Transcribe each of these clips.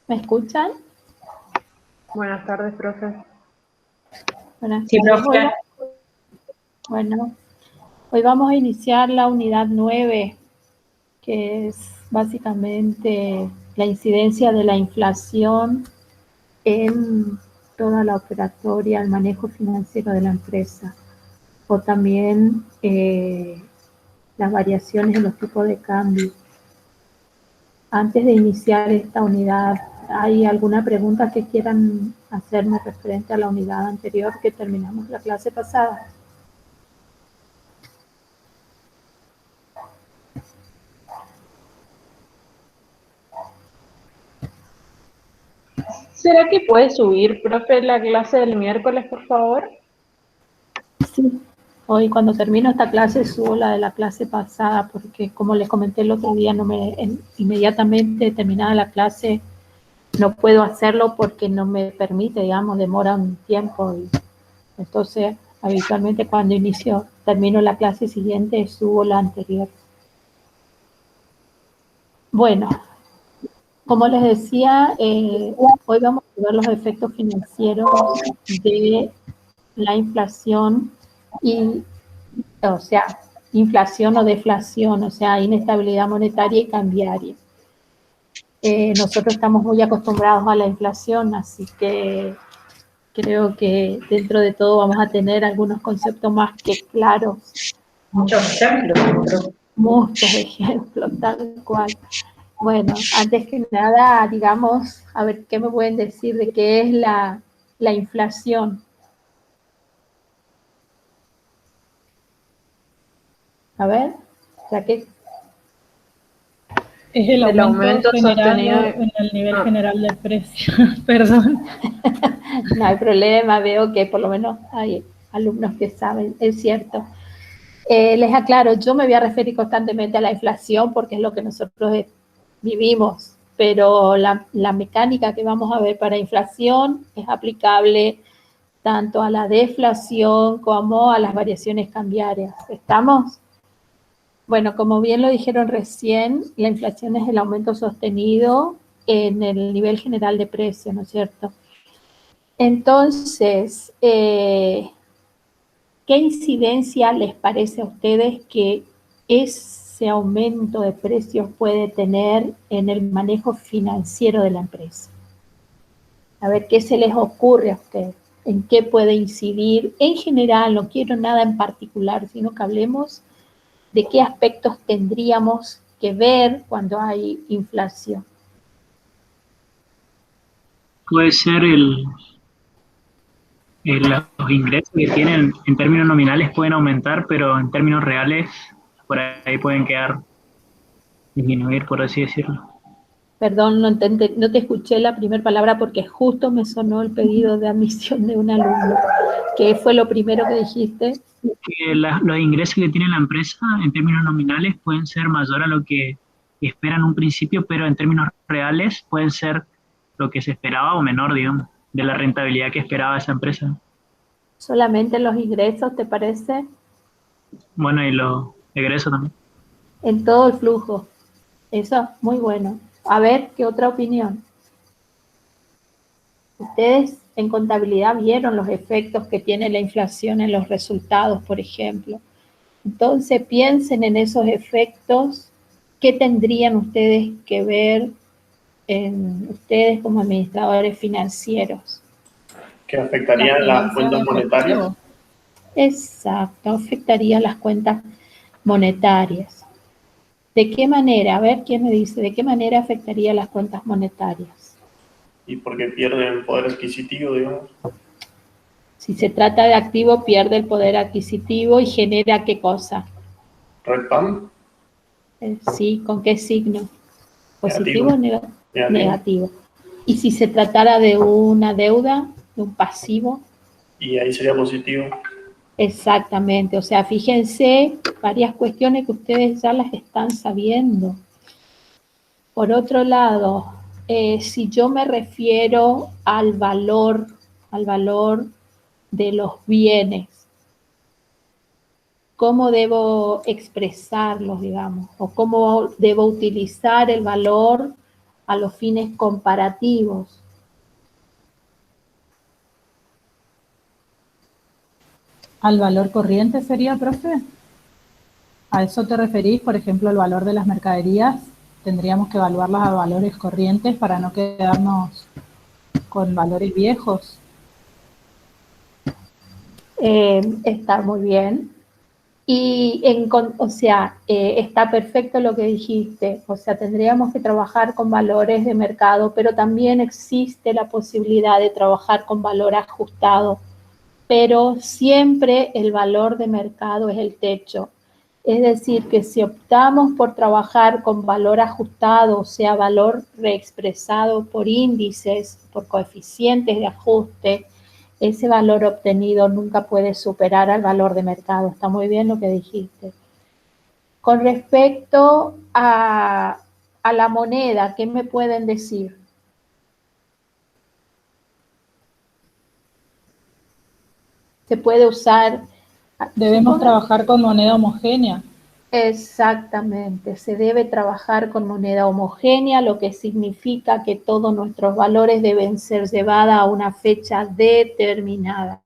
¿Me escuchan? Buenas tardes, profe. Buenas Sí, tardes. profe. Bueno, hoy vamos a iniciar la unidad 9, que es básicamente la incidencia de la inflación en toda la operatoria, el manejo financiero de la empresa, o también las variaciones en los tipos de cambio. Antes de iniciar esta unidad, ¿hay alguna pregunta que quieran hacerme referente a la unidad anterior que terminamos la clase pasada? ¿Será que puede subir, profe, la clase del miércoles, por favor? Sí. Hoy cuando termino esta clase subo la de la clase pasada porque como les comenté el otro día, inmediatamente terminada la clase no puedo hacerlo porque no me permite, digamos, demora un tiempo. Y entonces, habitualmente cuando termino la clase siguiente, subo la anterior. Bueno, como les decía, hoy vamos a ver los efectos financieros de la inflación o sea, inflación o deflación, o sea, inestabilidad monetaria y cambiaria. Nosotros estamos muy acostumbrados a la inflación, así que creo que dentro de todo vamos a tener algunos conceptos más que claros. Muchos ejemplos. Muchos ejemplos, tal cual. Bueno, antes que nada, digamos, a ver, ¿qué me pueden decir de qué es la inflación? A ver, ya que... Es el aumento general sostenido en el nivel general del precio. Perdón. No hay problema, veo que por lo menos hay alumnos que saben, es cierto. Les aclaro, yo me voy a referir constantemente a la inflación porque es lo que nosotros vivimos, pero la mecánica que vamos a ver para inflación es aplicable tanto a la deflación como a las variaciones cambiarias. ¿Estamos? Bueno, como bien lo dijeron recién, la inflación es el aumento sostenido en el nivel general de precios, ¿no es cierto? Entonces, ¿qué incidencia les parece a ustedes que ese aumento de precios puede tener en el manejo financiero de la empresa? A ver, ¿qué se les ocurre a ustedes? ¿En qué puede incidir? En general, no quiero nada en particular, sino que hablemos de qué aspectos tendríamos que ver cuando hay inflación. Puede ser los ingresos que tienen en términos nominales pueden aumentar, pero en términos reales por ahí pueden disminuir, por así decirlo. Perdón, no te escuché la primera palabra porque justo me sonó el pedido de admisión de un alumno. ¿Qué fue lo primero que dijiste? Que los ingresos que tiene la empresa en términos nominales pueden ser mayor a lo que esperan en un principio, pero en términos reales pueden ser lo que se esperaba o menor, digamos, de la rentabilidad que esperaba esa empresa. ¿Solamente los ingresos, te parece? Bueno, y los egresos también. En todo el flujo. Eso, muy bueno. A ver, ¿qué otra opinión? Ustedes en contabilidad vieron los efectos que tiene la inflación en los resultados, por ejemplo. Entonces piensen en esos efectos. ¿Qué tendrían ustedes que ver en ustedes como administradores financieros? Que afectarían las cuentas monetarias. Exacto, afectaría las cuentas monetarias. ¿De qué manera? A ver, ¿quién me dice? ¿De qué manera afectaría las cuentas monetarias? Y porque pierden poder adquisitivo, digamos. Si se trata de activo, pierde el poder adquisitivo y genera ¿qué cosa? ¿Redpam? Sí, ¿con qué signo? ¿Positivo Negativo. o negativo? Y si se tratara de una deuda, de un pasivo. Y ahí sería positivo. Exactamente, o sea, fíjense varias cuestiones que ustedes ya las están sabiendo. Por otro lado, si yo me refiero al valor de los bienes, ¿cómo debo expresarlos, digamos? ¿O cómo debo utilizar el valor a los fines comparativos. ¿Al valor corriente sería, profe? ¿A eso te referís? Por ejemplo, el valor de las mercaderías, tendríamos que evaluarlas a valores corrientes para no quedarnos con valores viejos. Está muy bien. Y, está perfecto lo que dijiste. O sea, tendríamos que trabajar con valores de mercado, pero también existe la posibilidad de trabajar con valor ajustado. Pero siempre el valor de mercado es el techo. Es decir, que si optamos por trabajar con valor ajustado, o sea, valor reexpresado por índices, por coeficientes de ajuste, ese valor obtenido nunca puede superar al valor de mercado. Está muy bien lo que dijiste. Con respecto a la moneda, ¿qué me pueden decir? Se puede usar... Debemos trabajar con moneda homogénea. Exactamente, se debe trabajar con moneda homogénea, lo que significa que todos nuestros valores deben ser llevados a una fecha determinada.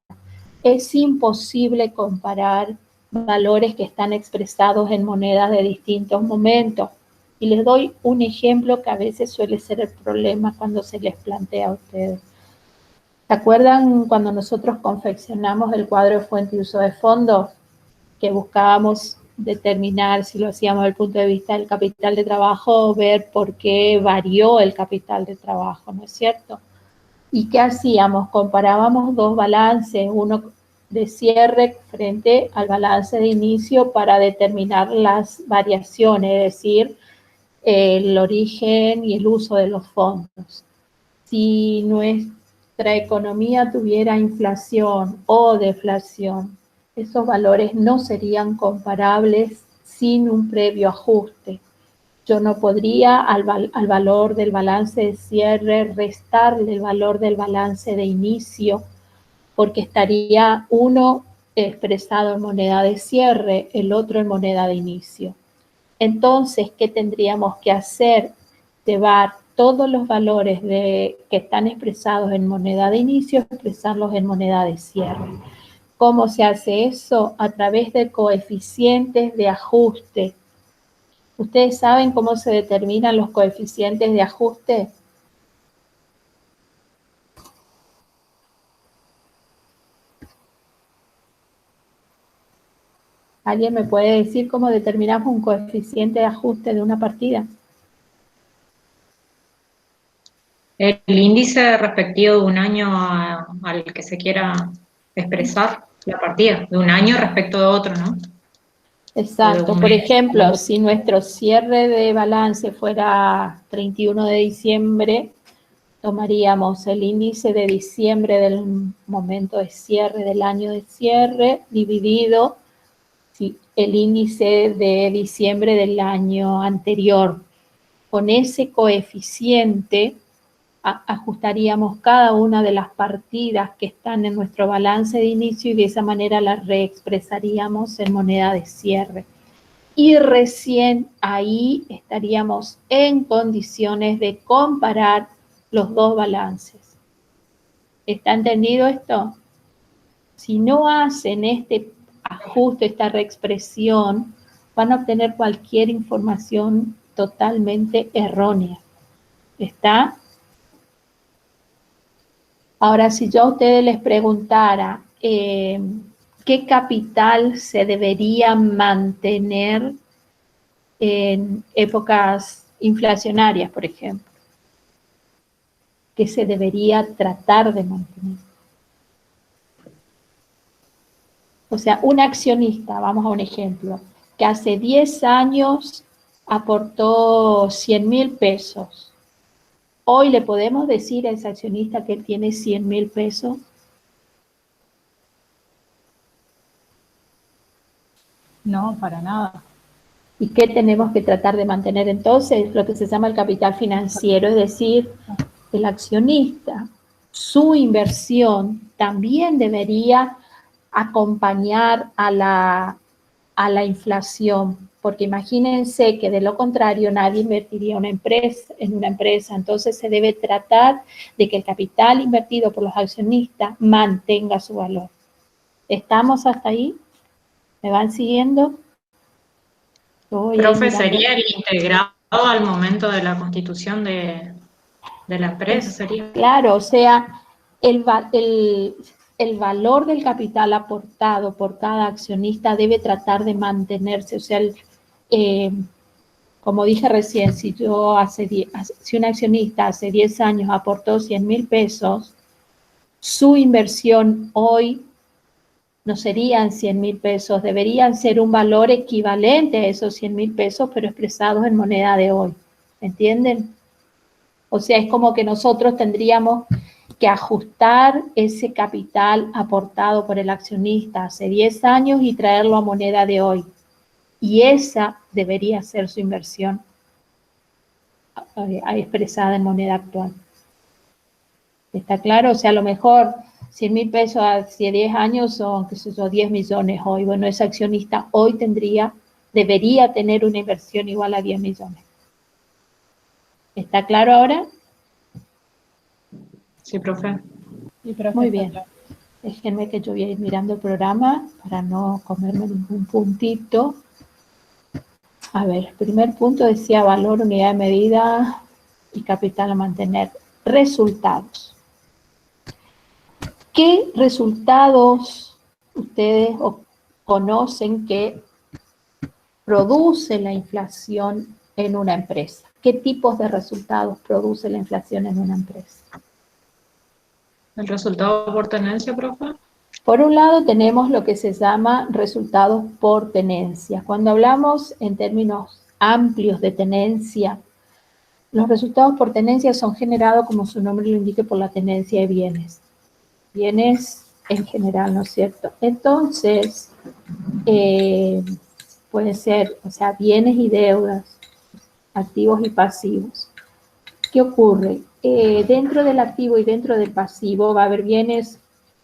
Es imposible comparar valores que están expresados en monedas de distintos momentos. Y les doy un ejemplo que a veces suele ser el problema cuando se les plantea a ustedes. ¿Se acuerdan cuando nosotros confeccionamos el cuadro de fuente y uso de fondos? Que buscábamos determinar si lo hacíamos desde el punto de vista del capital de trabajo, ver por qué varió el capital de trabajo, ¿no es cierto? ¿Y qué hacíamos? Comparábamos dos balances, uno de cierre frente al balance de inicio para determinar las variaciones, es decir, el origen y el uso de los fondos. Si nuestra economía tuviera inflación o deflación, esos valores no serían comparables sin un previo ajuste. Yo no podría al valor del balance de cierre restarle el valor del balance de inicio, porque estaría uno expresado en moneda de cierre, el otro en moneda de inicio. Entonces, ¿qué tendríamos que hacer? Llevar todos los valores que están expresados en moneda de inicio, expresarlos en moneda de cierre. ¿Cómo se hace eso? A través de coeficientes de ajuste. ¿Ustedes saben cómo se determinan los coeficientes de ajuste? ¿Alguien me puede decir cómo determinamos un coeficiente de ajuste de una partida? El índice respectivo de un año al que se quiera expresar la partida, de un año respecto de otro, ¿no? Exacto. Por ejemplo, si nuestro cierre de balance fuera 31 de diciembre, tomaríamos el índice de diciembre del momento de cierre del año de cierre dividido el índice de diciembre del año anterior. Con ese coeficiente ajustaríamos cada una de las partidas que están en nuestro balance de inicio y de esa manera las reexpresaríamos en moneda de cierre. Y recién ahí estaríamos en condiciones de comparar los dos balances. ¿Está entendido esto? Si no hacen este ajuste, esta reexpresión, van a obtener cualquier información totalmente errónea. ¿Está? Ahora, si yo a ustedes les preguntara qué capital se debería mantener en épocas inflacionarias, por ejemplo, ¿qué se debería tratar de mantener? O sea, un accionista, vamos a un ejemplo, que hace 10 años aportó 100.000 pesos. ¿Hoy le podemos decir a ese accionista que él tiene 100.000 pesos? No, para nada. ¿Y qué tenemos que tratar de mantener entonces? Lo que se llama el capital financiero, es decir, el accionista, su inversión también debería acompañar a la inflación. porque imagínense que de lo contrario nadie invertiría en una empresa, entonces se debe tratar de que el capital invertido por los accionistas mantenga su valor. ¿Estamos hasta ahí? ¿Me van siguiendo? Profe, ¿sería el integrado al momento de la constitución de la empresa? ¿Sería? Claro, o sea, el valor del capital aportado por cada accionista debe tratar de mantenerse, o sea, como dije recién, si un accionista hace 10 años aportó 100.000 pesos, su inversión hoy no serían 100.000 pesos, deberían ser un valor equivalente a esos 100.000 pesos, pero expresados en moneda de hoy. ¿Entienden? O sea, es como que nosotros tendríamos que ajustar ese capital aportado por el accionista hace 10 años y traerlo a moneda de hoy. Y esa debería ser su inversión expresada en moneda actual. ¿Está claro? O sea, a lo mejor 100.000 pesos hace 10 años son, qué sé yo, 10 millones hoy. Bueno, ese accionista hoy debería tener una inversión igual a 10 millones. ¿Está claro ahora? Sí, profe. Sí, profe, Muy está bien. claro. Déjenme que yo voy a ir mirando el programa para no comerme ningún puntito. A ver, el primer punto decía valor, unidad de medida y capital a mantener. Resultados. ¿Qué resultados ustedes conocen que produce la inflación en una empresa? ¿Qué tipos de resultados produce la inflación en una empresa? ¿El resultado por tenencia, profe? Por un lado tenemos lo que se llama resultados por tenencia. Cuando hablamos en términos amplios de tenencia, los resultados por tenencia son generados, como su nombre lo indica, por la tenencia de bienes. Bienes en general, ¿no es cierto? Entonces, puede ser, o sea, bienes y deudas, activos y pasivos. ¿Qué ocurre? Dentro del activo y dentro del pasivo va a haber bienes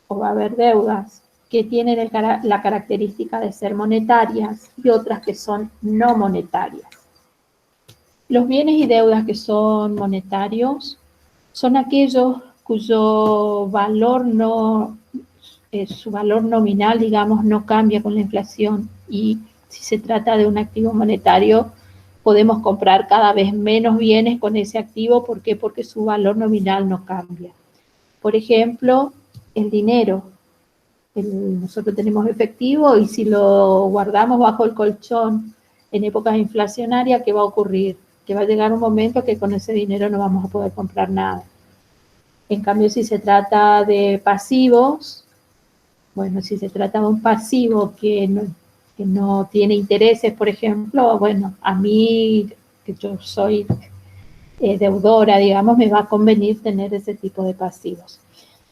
o va a haber deudas que tienen la característica de ser monetarias y otras que son no monetarias. Los bienes y deudas que son monetarios son aquellos cuyo valor su valor nominal, digamos, no cambia con la inflación, y si se trata de un activo monetario, podemos comprar cada vez menos bienes con ese activo. ¿Por qué? Porque su valor nominal no cambia. Por ejemplo, el dinero. Nosotros tenemos efectivo y si lo guardamos bajo el colchón en épocas inflacionarias, ¿qué va a ocurrir? Que va a llegar un momento que con ese dinero no vamos a poder comprar nada. En cambio, si se trata de pasivos, bueno, si se trata de un pasivo que no tiene intereses, por ejemplo, bueno, a mí, que yo soy deudora, digamos, me va a convenir tener ese tipo de pasivos.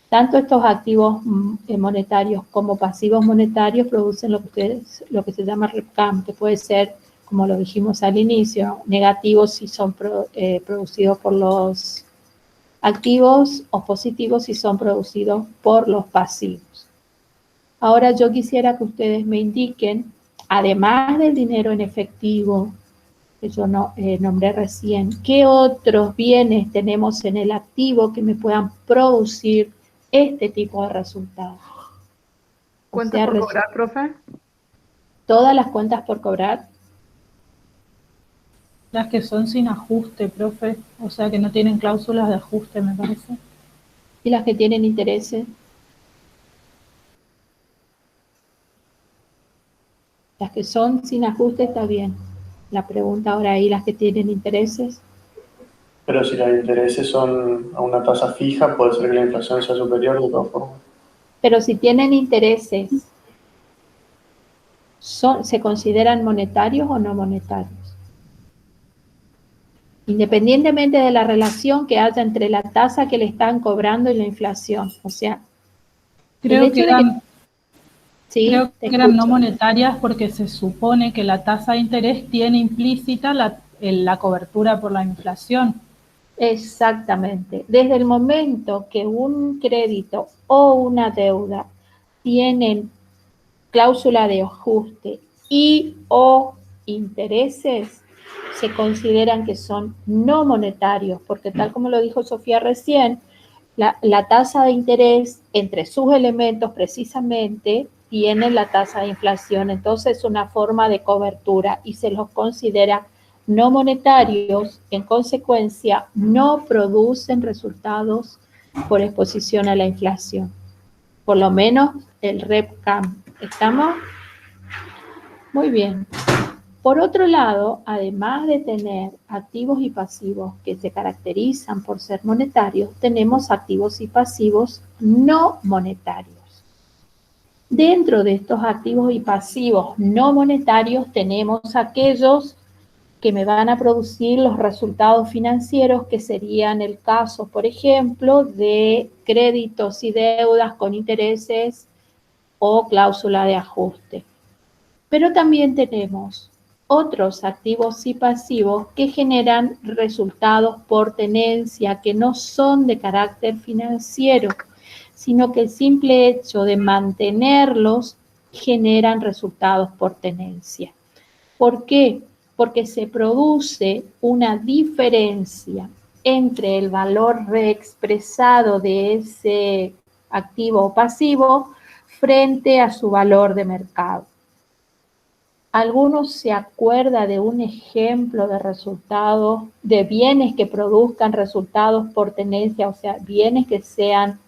Tanto estos activos monetarios como pasivos monetarios producen lo que se llama REPCAM, que puede ser, como lo dijimos al inicio, negativos si son producidos por los activos o positivos si son producidos por los pasivos. Ahora yo quisiera que ustedes me indiquen, además del dinero en efectivo que yo nombré recién, ¿qué otros bienes tenemos en el activo que me puedan producir este tipo de resultados? ¿Cuentas por cobrar, profe? Todas las cuentas por cobrar. Las que son sin ajuste, profe, o sea que no tienen cláusulas de ajuste, me parece. ¿Y las que tienen intereses? Las que son sin ajuste está bien. La pregunta ahora ahí, las que tienen intereses. Pero si los intereses son a una tasa fija, puede ser que la inflación sea superior de todas formas. Pero si tienen intereses, ¿se consideran monetarios o no monetarios? Independientemente de la relación que haya entre la tasa que le están cobrando y la inflación. O sea, Creo que eran no escucho. monetarias porque se supone que la tasa de interés tiene implícita la cobertura por la inflación. Exactamente. Desde el momento que un crédito o una deuda tienen cláusula de ajuste y o intereses se consideran que son no monetarios, porque tal como lo dijo Sofía recién, la tasa de interés entre sus elementos precisamente tiene la tasa de inflación, entonces es una forma de cobertura y se los considera no monetarios, en consecuencia no producen resultados por exposición a la inflación, por lo menos el REPCAM. ¿Estamos? Muy bien. Por otro lado, además de tener activos y pasivos que se caracterizan por ser monetarios, tenemos activos y pasivos no monetarios. Dentro de estos activos y pasivos no monetarios tenemos aquellos que me van a producir los resultados financieros, que serían el caso, por ejemplo, de créditos y deudas con intereses o cláusula de ajuste. Pero también tenemos otros activos y pasivos que generan resultados por tenencia, que no son de carácter financiero, sino que el simple hecho de mantenerlos generan resultados por tenencia. ¿Por qué? Porque se produce una diferencia entre el valor reexpresado de ese activo o pasivo frente a su valor de mercado. ¿Alguno se acuerda de un ejemplo de resultados, de bienes que produzcan resultados por tenencia, o sea, bienes que sean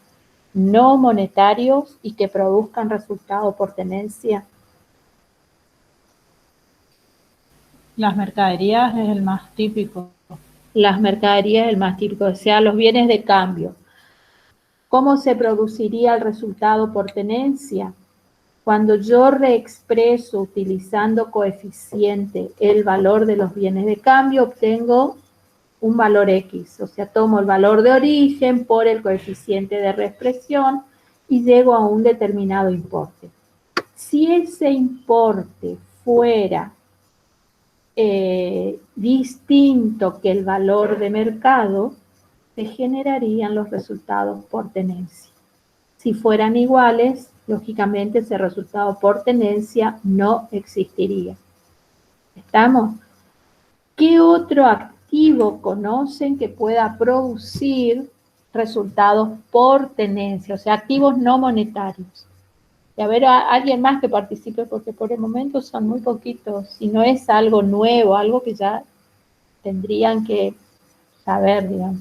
no monetarios y que produzcan resultados por tenencia? Las mercaderías es el más típico. Las mercaderías es el más típico, o sea, los bienes de cambio. ¿Cómo se produciría el resultado por tenencia? Cuando yo reexpreso utilizando coeficiente el valor de los bienes de cambio, obtengo un valor X. O sea, tomo el valor de origen por el coeficiente de reexpresión y llego a un determinado importe. Si ese importe fuera distinto que el valor de mercado, se generarían los resultados por tenencia. Si fueran iguales, lógicamente ese resultado por tenencia no existiría. ¿Estamos? ¿Qué otro activo conocen que pueda producir resultados por tenencia? O sea, activos no monetarios. Y a ver, alguien más que participe, porque por el momento son muy poquitos. Si no es algo nuevo, algo que ya tendrían que saber, digamos.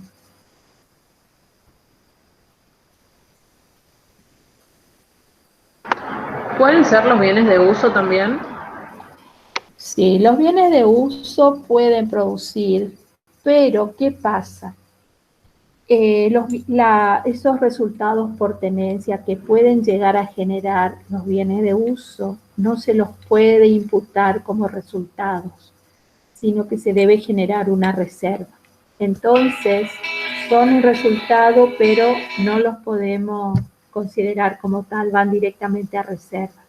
¿Pueden ser los bienes de uso también? Sí, los bienes de uso pueden producir, pero ¿qué pasa? Esos resultados por tenencia que pueden llegar a generar los bienes de uso no se los puede imputar como resultados, sino que se debe generar una reserva. Entonces, son un resultado, pero no los podemos considerar como tal, van directamente a reservas.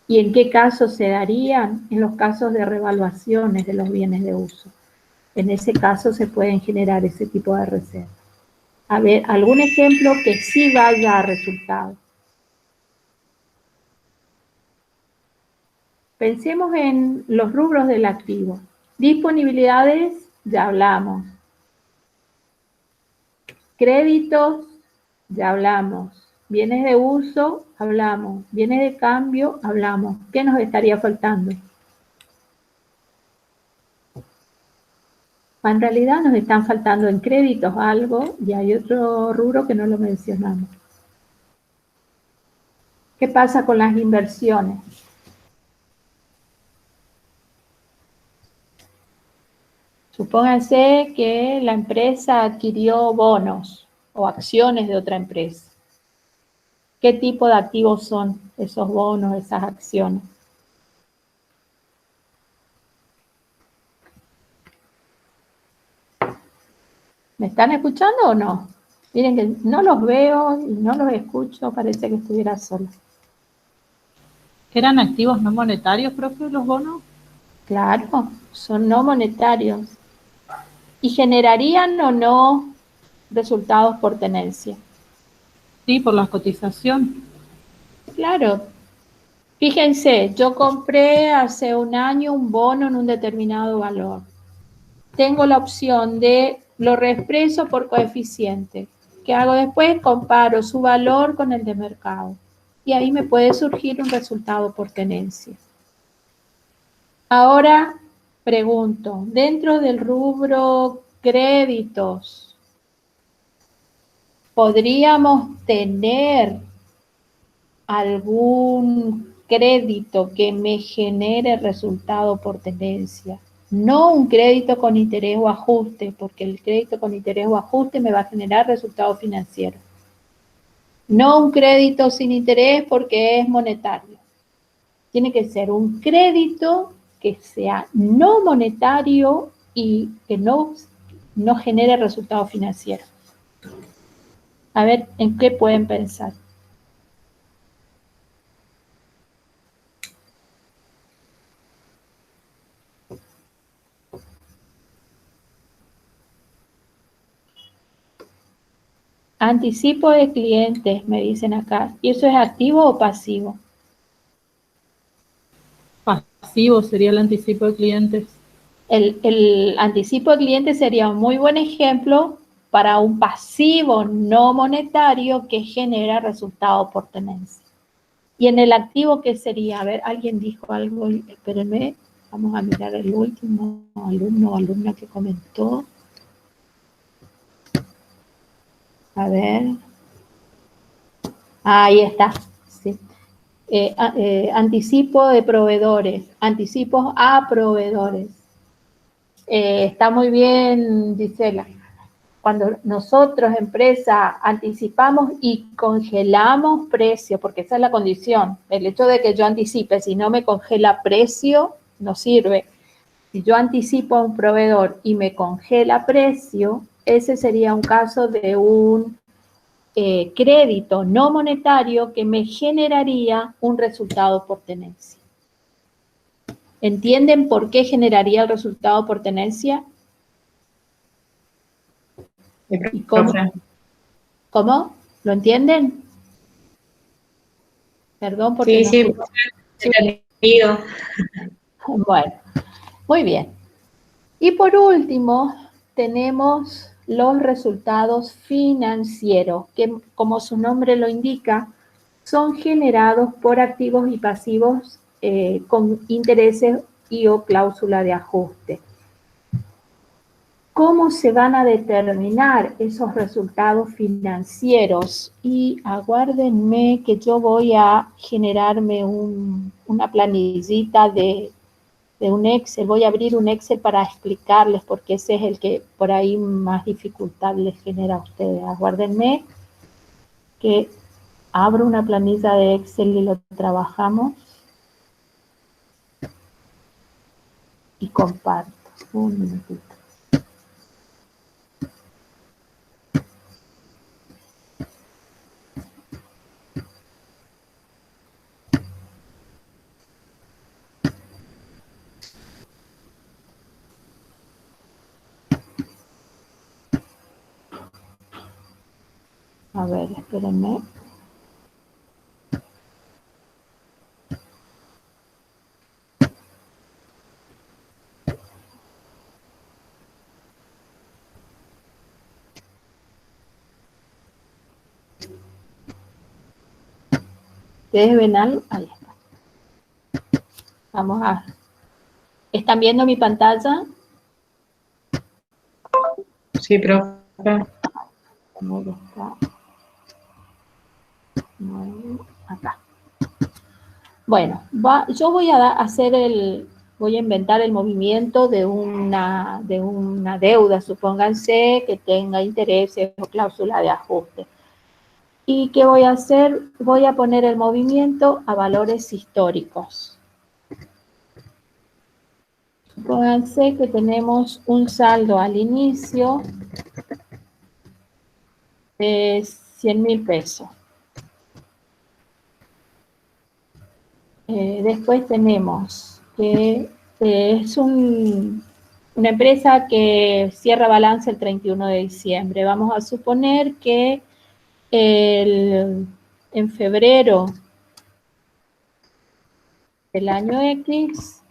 ¿Y en qué casos se darían? En los casos de revaluaciones de los bienes de uso. En ese caso se pueden generar ese tipo de reservas. A ver, algún ejemplo que sí vaya a resultados. Pensemos en los rubros del activo. Disponibilidades, ya hablamos. Créditos, ya hablamos. Bienes de uso, hablamos. Bienes de cambio, hablamos. ¿Qué nos estaría faltando? En realidad nos están faltando en créditos algo y hay otro rubro que no lo mencionamos. ¿Qué pasa con las inversiones? Supónganse que la empresa adquirió bonos o acciones de otra empresa. ¿Qué tipo de activos son esos bonos, esas acciones? ¿Me están escuchando o no? Miren que no los veo y no los escucho, parece que estuviera sola. ¿Eran activos no monetarios, profe, los bonos? Claro, son no monetarios. ¿Y generarían o no resultados por tenencia? Sí, por la cotización. Claro, Fíjense, yo compré hace un año un bono en un determinado valor. Tengo la opción de lo reexpreso por coeficiente. ¿Qué hago después? Comparo su valor con el de mercado. Y ahí me puede surgir un resultado por tenencia. Ahora pregunto, dentro del rubro créditos, ¿podríamos tener algún crédito que me genere resultado por tenencia? No un crédito con interés o ajuste, porque el crédito con interés o ajuste me va a generar resultado financiero. No un crédito sin interés porque es monetario. Tiene que ser un crédito que sea no monetario y que no genere resultado financiero. A ver, ¿en qué pueden pensar? Anticipo de clientes, me dicen acá. ¿Y eso es activo o pasivo? Pasivo sería el anticipo de clientes. El anticipo de clientes sería un muy buen ejemplo para un pasivo no monetario que genera resultado por tenencia. ¿Y en el activo qué sería? A ver, alguien dijo algo, espérenme, vamos a mirar el último alumno o alumna que comentó. A ver. Ahí está, sí. Anticipo de proveedores, anticipos a proveedores. Está muy bien, Gisela. Cuando nosotros, empresa, anticipamos y congelamos precio, porque esa es la condición. El hecho de que yo anticipe, si no me congela precio, no sirve. Si yo anticipo a un proveedor y me congela precio, ese sería un caso de un crédito no monetario que me generaría un resultado por tenencia. ¿Entienden por qué generaría el resultado por tenencia? ¿Y cómo? ¿Cómo? ¿Lo entienden? Perdón porque Sí, no sí, entendido. Bueno, muy bien. Y por último, tenemos los resultados financieros, que como su nombre lo indica, son generados por activos y pasivos con intereses y o cláusula de ajuste. ¿Cómo se van a determinar esos resultados financieros? Y aguárdenme que yo voy a generarme una planillita de un Excel. Voy a abrir un Excel para explicarles porque ese es el que por ahí más dificultad les genera a ustedes. Aguárdenme que abro una planilla de Excel y lo trabajamos. Y comparto. Un minutito. A ver, espérenme. ¿Ustedes ven algo? Ahí está. Vamos a... ¿Están viendo mi pantalla? Sí, profe. ¿Dónde está? Acá. Bueno, yo voy a voy a inventar el movimiento de una deuda, supónganse que tenga intereses o cláusula de ajuste. ¿Y qué voy a hacer? Voy a poner el movimiento a valores históricos. Supónganse que tenemos un saldo al inicio de 100.000 pesos. Después tenemos que es una empresa que cierra balance el 31 de diciembre. Vamos a suponer que en febrero del año X,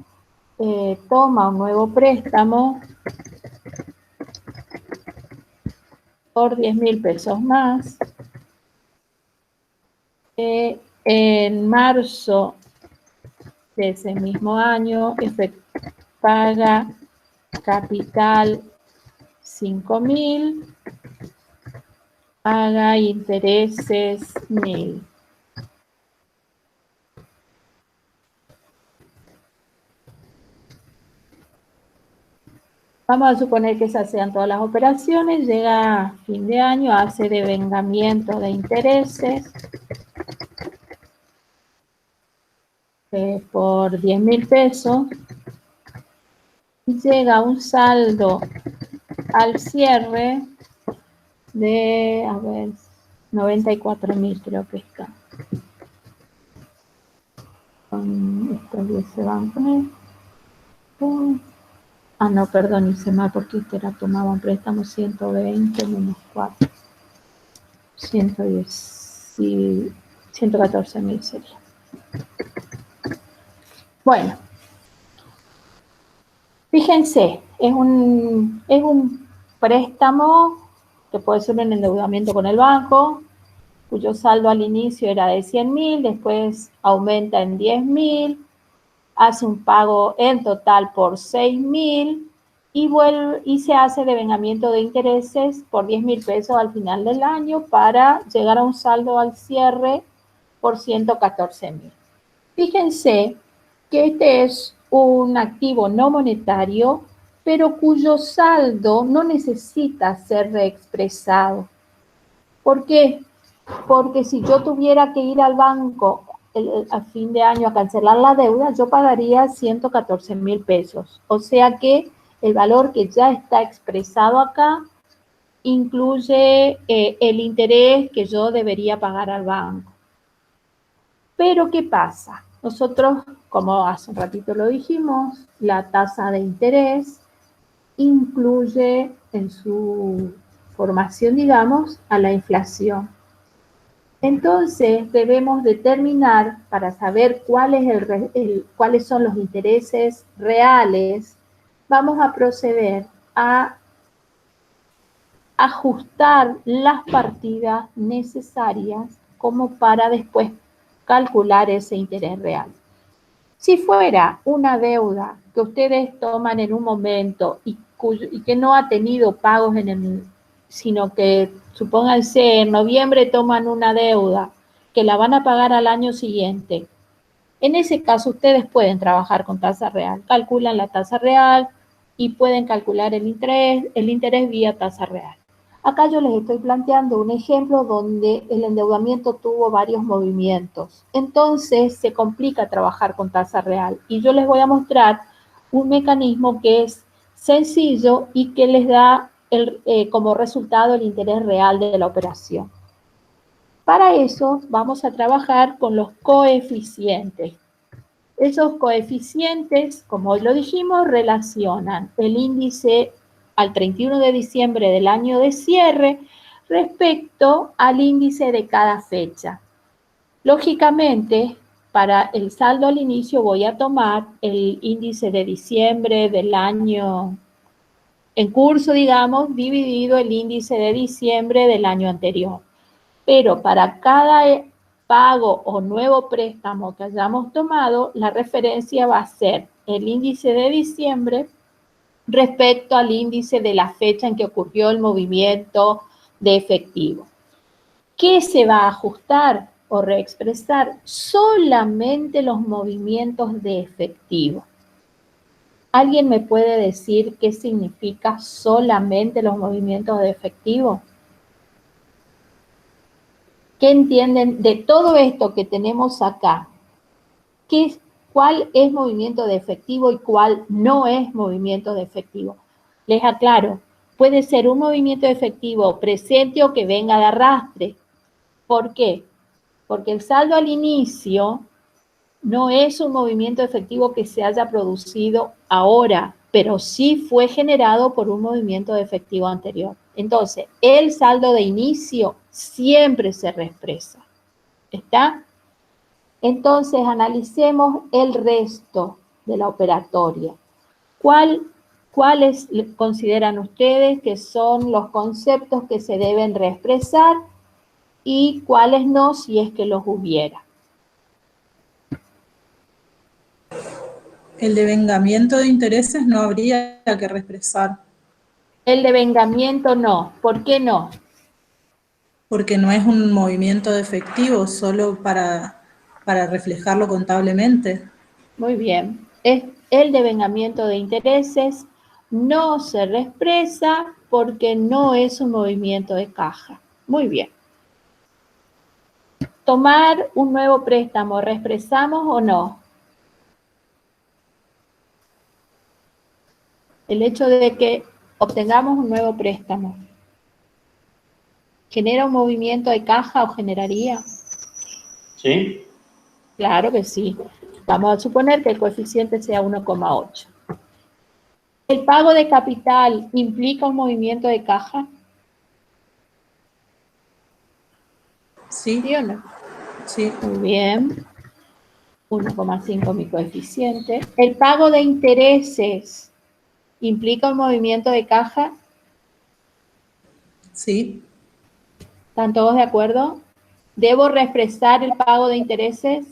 toma un nuevo préstamo por 10.000 pesos más. En marzo de ese mismo año paga capital 5.000, paga intereses 1.000. Vamos a suponer que esas sean todas las operaciones. Llega fin de año, hace devengamiento de intereses por 10.000 pesos. Y llega un saldo al cierre de, a ver, 94.000 creo que está. Estos 10 se van con esto. Ah, no, perdón, hice mal porque era tomaba un préstamo 120 menos 4. 110, y 114.000 sería. Bueno, fíjense, es un préstamo que puede ser un endeudamiento con el banco, cuyo saldo al inicio era de 100.000, después aumenta en 10.000, hace un pago en total por 6.000 y se hace devengamiento de intereses por 10.000 pesos al final del año para llegar a un saldo al cierre por 114.000. Fíjense que este es un activo no monetario, pero cuyo saldo no necesita ser reexpresado. ¿Por qué? Porque si yo tuviera que ir al banco a fin de año a cancelar la deuda, yo pagaría 114.000 pesos. O sea que el valor que ya está expresado acá incluye el interés que yo debería pagar al banco. Pero, ¿qué pasa? Nosotros, como hace un ratito lo dijimos, la tasa de interés incluye en su formación, digamos, a la inflación. Entonces, debemos determinar, para saber cuáles son los intereses reales, vamos a proceder a ajustar las partidas necesarias como para después calcular ese interés real. Si fuera una deuda que ustedes toman en un momento y que no ha tenido pagos sino que, supónganse, en noviembre toman una deuda que la van a pagar al año siguiente. En ese caso, ustedes pueden trabajar con tasa real. Calculan la tasa real y pueden calcular el interés vía tasa real. Acá yo les estoy planteando un ejemplo donde el endeudamiento tuvo varios movimientos. Entonces, se complica trabajar con tasa real. Y yo les voy a mostrar un mecanismo que es sencillo y que les da como resultado el interés real de la operación. Para eso vamos a trabajar con los coeficientes. Esos coeficientes, como hoy lo dijimos, relacionan el índice al 31 de diciembre del año de cierre respecto al índice de cada fecha. Lógicamente, para el saldo al inicio voy a tomar el índice de diciembre del año en curso, digamos, dividido el índice de diciembre del año anterior. Pero para cada pago o nuevo préstamo que hayamos tomado, la referencia va a ser el índice de diciembre respecto al índice de la fecha en que ocurrió el movimiento de efectivo. ¿Qué se va a ajustar o reexpresar? Solamente los movimientos de efectivo. ¿Alguien me puede decir qué significa solamente los movimientos de efectivo? ¿Qué entienden de todo esto que tenemos acá? ¿Cuál es movimiento de efectivo y cuál no es movimiento de efectivo? Les aclaro, puede ser un movimiento de efectivo presente o que venga de arrastre. ¿Por qué? Porque el saldo al inicio no es un movimiento efectivo que se haya producido ahora, pero sí fue generado por un movimiento de efectivo anterior. Entonces, el saldo de inicio siempre se reexpresa. ¿Está? Entonces, analicemos el resto de la operatoria. ¿Cuáles consideran ustedes que son los conceptos que se deben reexpresar y cuáles no, si es que los hubiera? El devengamiento de intereses no habría que reexpresar, El devengamiento no. ¿Por qué no? porque no es un movimiento efectivo solo para reflejarlo contablemente. Muy bien. El devengamiento de intereses no se reexpresa porque no es un movimiento de caja. Muy bien. Tomar un nuevo préstamo, ¿reexpresamos o no? El hecho de que obtengamos un nuevo préstamo, ¿genera un movimiento de caja o generaría? ¿Sí? Claro que sí. Vamos a suponer que el coeficiente sea 1,8. ¿El pago de capital implica un movimiento de caja? Sí, ¿Sí o no? sí, Muy bien. 1,5 mi coeficiente. ¿El pago de intereses implica un movimiento de caja? sí. ¿Están todos de acuerdo? ¿Debo reexpresar el pago de intereses?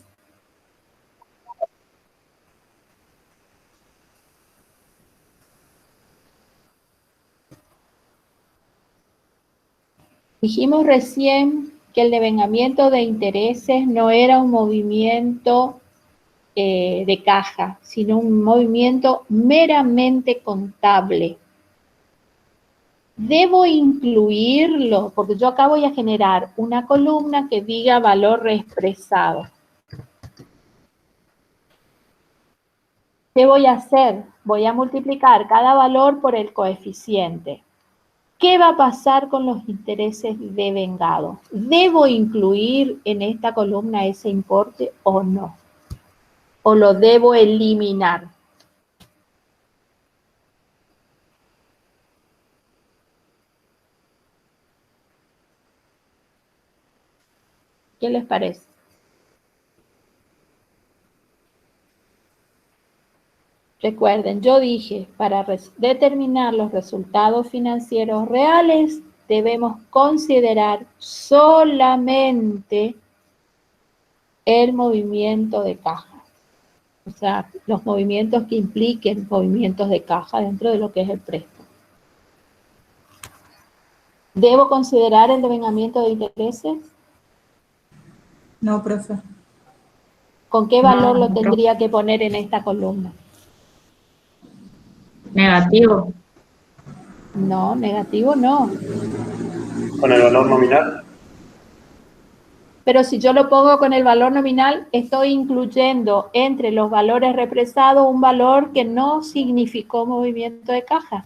Dijimos recién que el devengamiento de intereses no era un movimiento de caja, sino un movimiento meramente contable. Debo incluirlo, porque yo acá voy a generar una columna que diga valor reexpresado. ¿Qué voy a hacer? Voy a multiplicar cada valor por el coeficiente. ¿Qué va a pasar con los intereses devengados? ¿Debo incluir en esta columna ese importe o no? ¿O lo debo eliminar? ¿Qué les parece? Recuerden, yo dije, para determinar los resultados financieros reales, debemos considerar solamente el movimiento de caja. O sea, los movimientos que impliquen movimientos de caja dentro de lo que es el préstamo. ¿Debo considerar el devengamiento de intereses? No, profe. ¿Con qué valor lo No, tendría que poner en esta columna? negativo. No, negativo no. ¿Con el valor nominal? Pero si yo lo pongo con el valor nominal, estoy incluyendo entre los valores represados un valor que no significó movimiento de caja.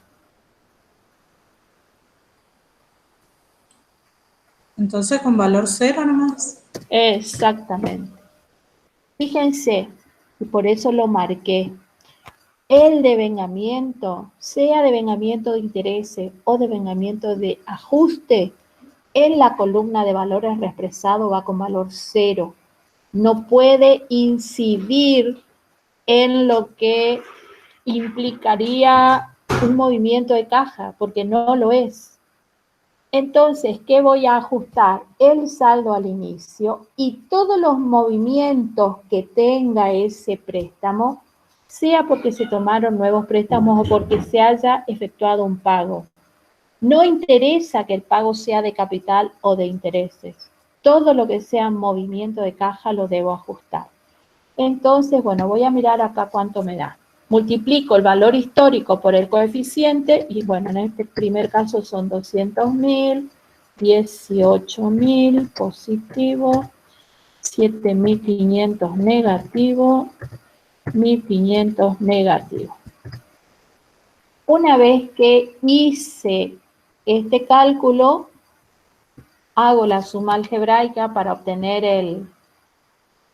Entonces con valor cero nomás. Exactamente. Fíjense, y por eso lo marqué. El devengamiento, sea devengamiento de intereses o devengamiento de ajuste, en la columna de valores reexpresados va con valor 0. No puede incidir en lo que implicaría un movimiento de caja, porque no lo es. Entonces, ¿qué voy a ajustar? El saldo al inicio y todos los movimientos que tenga ese préstamo, sea porque se tomaron nuevos préstamos o porque se haya efectuado un pago. No interesa que el pago sea de capital o de intereses. Todo lo que sea movimiento de caja lo debo ajustar. Entonces, bueno, voy a mirar acá cuánto me da. Multiplico el valor histórico por el coeficiente y bueno, en este primer caso son 200.000, 18.000 positivo, 7.500 negativo, 1.500 negativo. Una vez que hice este cálculo, hago la suma algebraica para obtener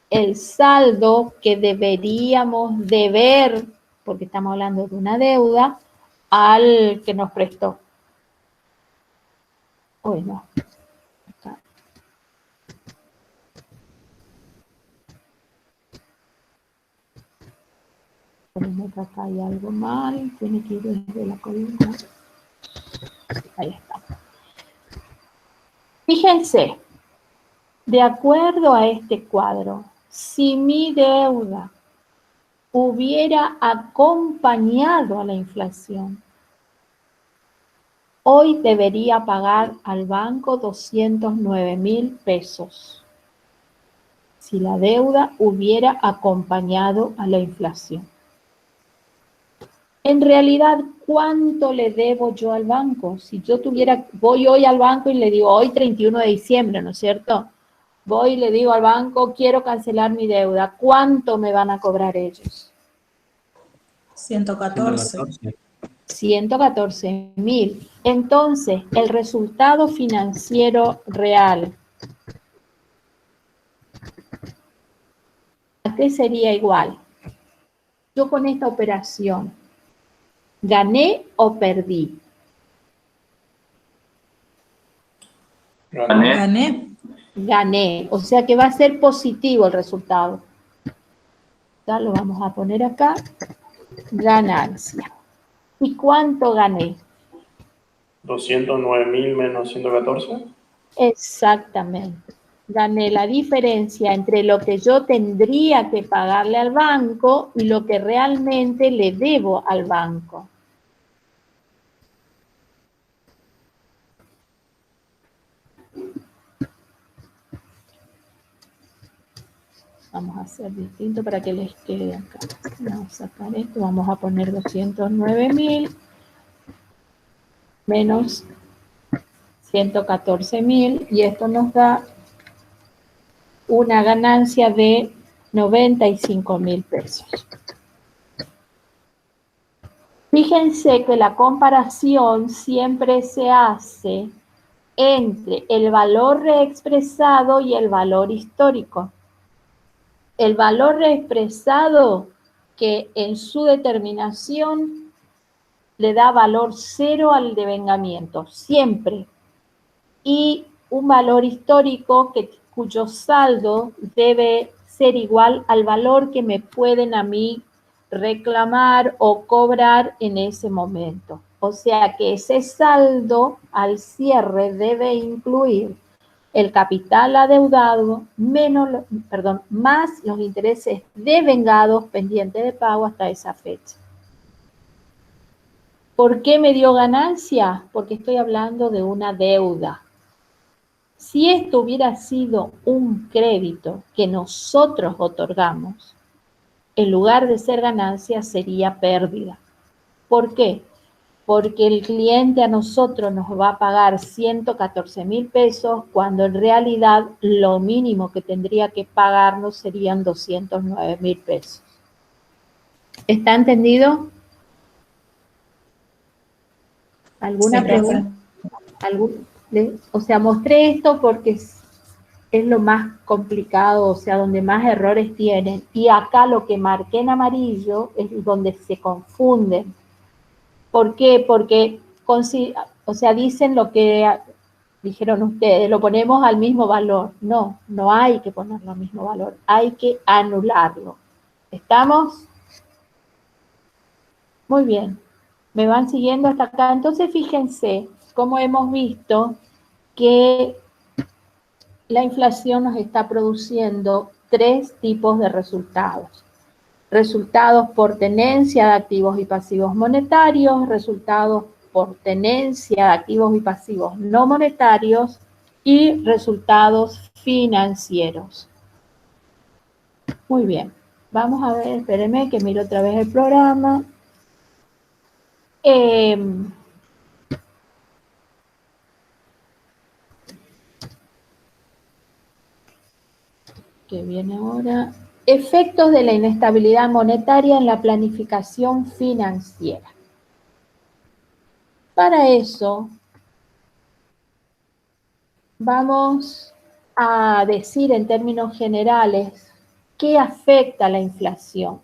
el saldo que deberíamos deber, porque estamos hablando de una deuda, al que nos prestó. Uy, no. Acá. Ponemos que acá hay algo mal, tiene que ir desde la columna. Ahí está. Fíjense, de acuerdo a este cuadro, si mi deuda hubiera acompañado a la inflación, hoy debería pagar al banco 209.000 pesos. Si la deuda hubiera acompañado a la inflación. En realidad, ¿cuánto le debo yo al banco? Si yo voy hoy al banco y le digo, hoy 31 de diciembre, ¿no es cierto? Voy y le digo al banco, quiero cancelar mi deuda. ¿Cuánto me van a cobrar ellos? 114. 114.000. Entonces, el resultado financiero real, ¿a qué sería igual? Yo con esta operación, ¿gané o perdí? Gané. Gané, o sea que va a ser positivo el resultado. Ya lo vamos a poner acá, ganancia. ¿Y cuánto gané? 209.000 menos 114. Exactamente. Gané la diferencia entre lo que yo tendría que pagarle al banco y lo que realmente le debo al banco. Vamos a hacer distinto para que les quede acá. Vamos a sacar esto, vamos a poner 209.000 menos 114.000 y esto nos da una ganancia de 95.000 pesos. Fíjense que la comparación siempre se hace entre el valor reexpresado y el valor histórico. El valor reexpresado que en su determinación le da valor 0 al devengamiento, siempre. Y un valor histórico cuyo saldo debe ser igual al valor que me pueden a mí reclamar o cobrar en ese momento. O sea que ese saldo al cierre debe incluir el capital adeudado más los intereses devengados pendientes de pago hasta esa fecha. ¿Por qué me dio ganancia? Porque estoy hablando de una deuda. Si esto hubiera sido un crédito que nosotros otorgamos, en lugar de ser ganancia sería pérdida. ¿Por qué? Porque el cliente a nosotros nos va a pagar 114.000 pesos cuando en realidad lo mínimo que tendría que pagarnos serían 209.000 pesos. ¿Está entendido? ¿Alguna pregunta? O sea, mostré esto porque es lo más complicado, o sea, donde más errores tienen. Y acá lo que marqué en amarillo es donde se confunden. ¿Por qué? Porque, o sea, dicen lo que dijeron ustedes, lo ponemos al mismo valor. No, no hay que ponerlo al mismo valor, hay que anularlo. ¿Estamos? Muy bien. ¿Me van siguiendo hasta acá? Entonces, fíjense cómo hemos visto que la inflación nos está produciendo 3 tipos de resultados. Resultados por tenencia de activos y pasivos monetarios, resultados por tenencia de activos y pasivos no monetarios y resultados financieros. Muy bien. Vamos a ver, espérenme que miro otra vez el programa. Que viene ahora. Efectos de la inestabilidad monetaria en la planificación financiera. Para eso, vamos a decir en términos generales qué afecta la inflación.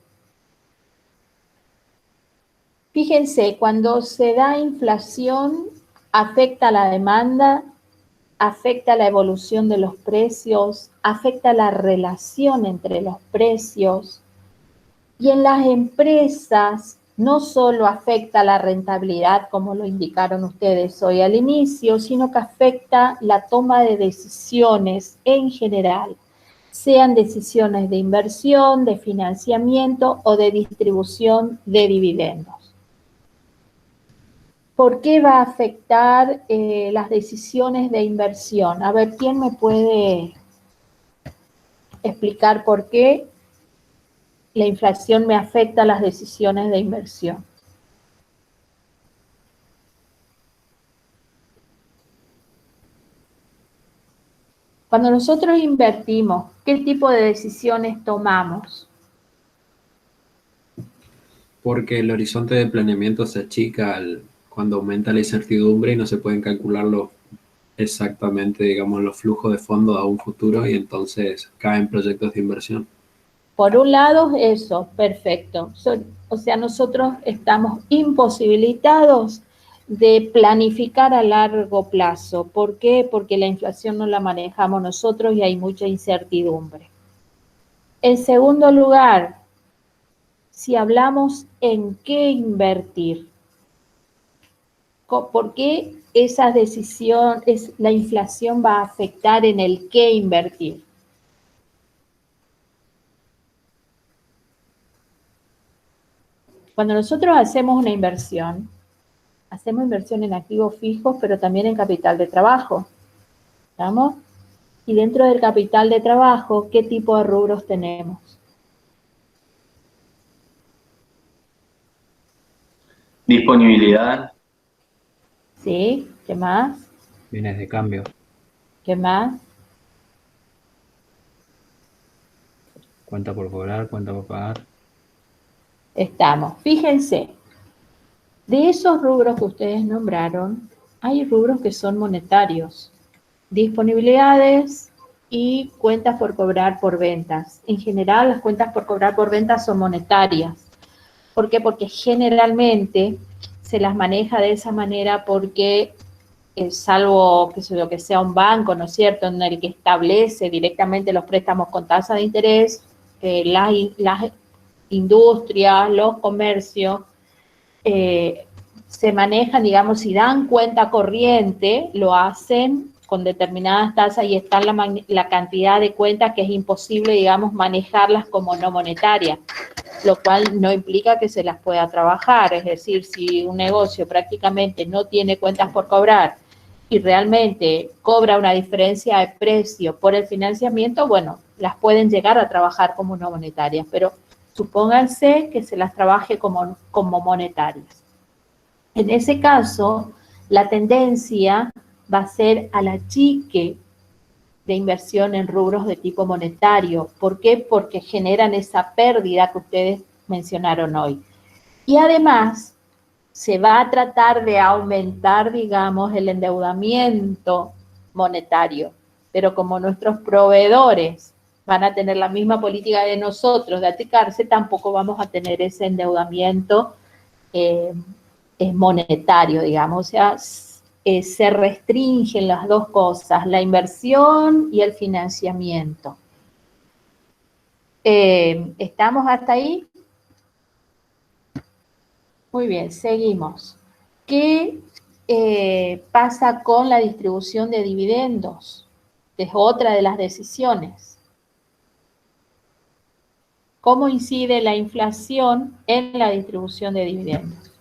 Fíjense, cuando se da inflación, afecta la demanda, afecta la evolución de los precios, afecta la relación entre los precios Y en las empresas no solo afecta la rentabilidad, como lo indicaron ustedes hoy al inicio, sino que afecta la toma de decisiones en general, sean decisiones de inversión, de financiamiento o de distribución de dividendos. ¿Por qué va a afectar las decisiones de inversión? A ver, ¿quién me puede explicar por qué la inflación me afecta las decisiones de inversión? Cuando nosotros invertimos, ¿qué tipo de decisiones tomamos? Porque el horizonte de planeamiento se achica cuando aumenta la incertidumbre y no se pueden calcular exactamente, digamos, los flujos de fondos a un futuro y entonces caen proyectos de inversión. Por un lado, eso, perfecto. O sea, nosotros estamos imposibilitados de planificar a largo plazo. ¿Por qué? Porque la inflación no la manejamos nosotros y hay mucha incertidumbre. En segundo lugar, si hablamos en qué invertir, ¿por qué esa decisión, la inflación va a afectar en el qué invertir? Cuando nosotros hacemos una inversión, hacemos inversión en activos fijos, pero también en capital de trabajo. ¿Estamos? Y dentro del capital de trabajo, ¿qué tipo de rubros tenemos? Disponibilidad. ¿Sí? ¿Qué más? Bienes de cambio. ¿Qué más? Cuenta por cobrar, cuenta por pagar. Estamos. Fíjense, de esos rubros que ustedes nombraron, hay rubros que son monetarios. Disponibilidades y cuentas por cobrar por ventas. En general, las cuentas por cobrar por ventas son monetarias. ¿Por qué? Porque generalmente se las maneja de esa manera porque, salvo que sea un banco, ¿no es cierto?, en el que establece directamente los préstamos con tasa de interés, las industrias, los comercios, se manejan, digamos, si dan cuenta corriente, lo hacen con determinadas tasas y está la cantidad de cuentas que es imposible, digamos, manejarlas como no monetarias, lo cual no implica que se las pueda trabajar. Es decir, si un negocio prácticamente no tiene cuentas por cobrar y realmente cobra una diferencia de precio por el financiamiento, bueno, las pueden llegar a trabajar como no monetarias, pero supónganse que se las trabaje como monetarias. En ese caso, la tendencia va a ser al achique de inversión en rubros de tipo monetario. ¿Por qué? Porque generan esa pérdida que ustedes mencionaron hoy. Y además, se va a tratar de aumentar, digamos, el endeudamiento monetario. Pero como nuestros proveedores van a tener la misma política de nosotros de achicarse, tampoco vamos a tener ese endeudamiento monetario, digamos. O sea, se restringen las dos cosas, la inversión y el financiamiento. ¿Estamos hasta ahí? Muy bien, seguimos. ¿Qué pasa con la distribución de dividendos? Es otra de las decisiones. ¿Cómo incide la inflación en la distribución de dividendos?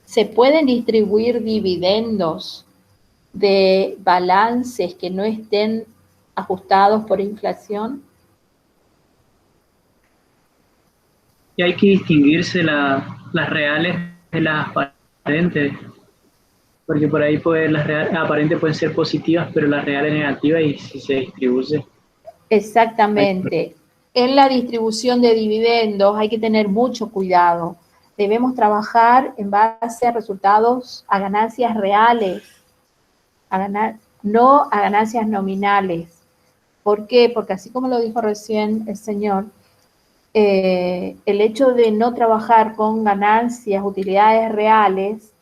¿Se pueden distribuir dividendos de balances que no estén ajustados por inflación? Y hay que distinguirse las reales de las aparentes, porque por ahí las aparentes pueden ser positivas, pero las reales negativas y si se distribuye. Exactamente. En la distribución de dividendos hay que tener mucho cuidado. Debemos trabajar en base a resultados, a ganancias reales, no a ganancias nominales. ¿Por qué? Porque así como lo dijo recién el señor, el hecho de no trabajar con ganancias, utilidades reales,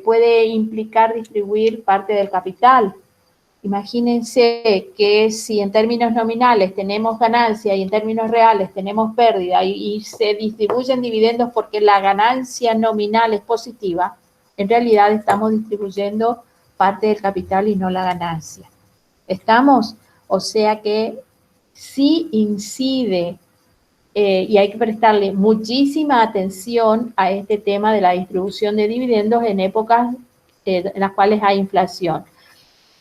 puede implicar distribuir parte del capital. Imagínense que si en términos nominales tenemos ganancia y en términos reales tenemos pérdida y se distribuyen dividendos porque la ganancia nominal es positiva, en realidad estamos distribuyendo parte del capital y no la ganancia. ¿Estamos? O sea que sí incide y hay que prestarle muchísima atención a este tema de la distribución de dividendos en épocas en las cuales hay inflación.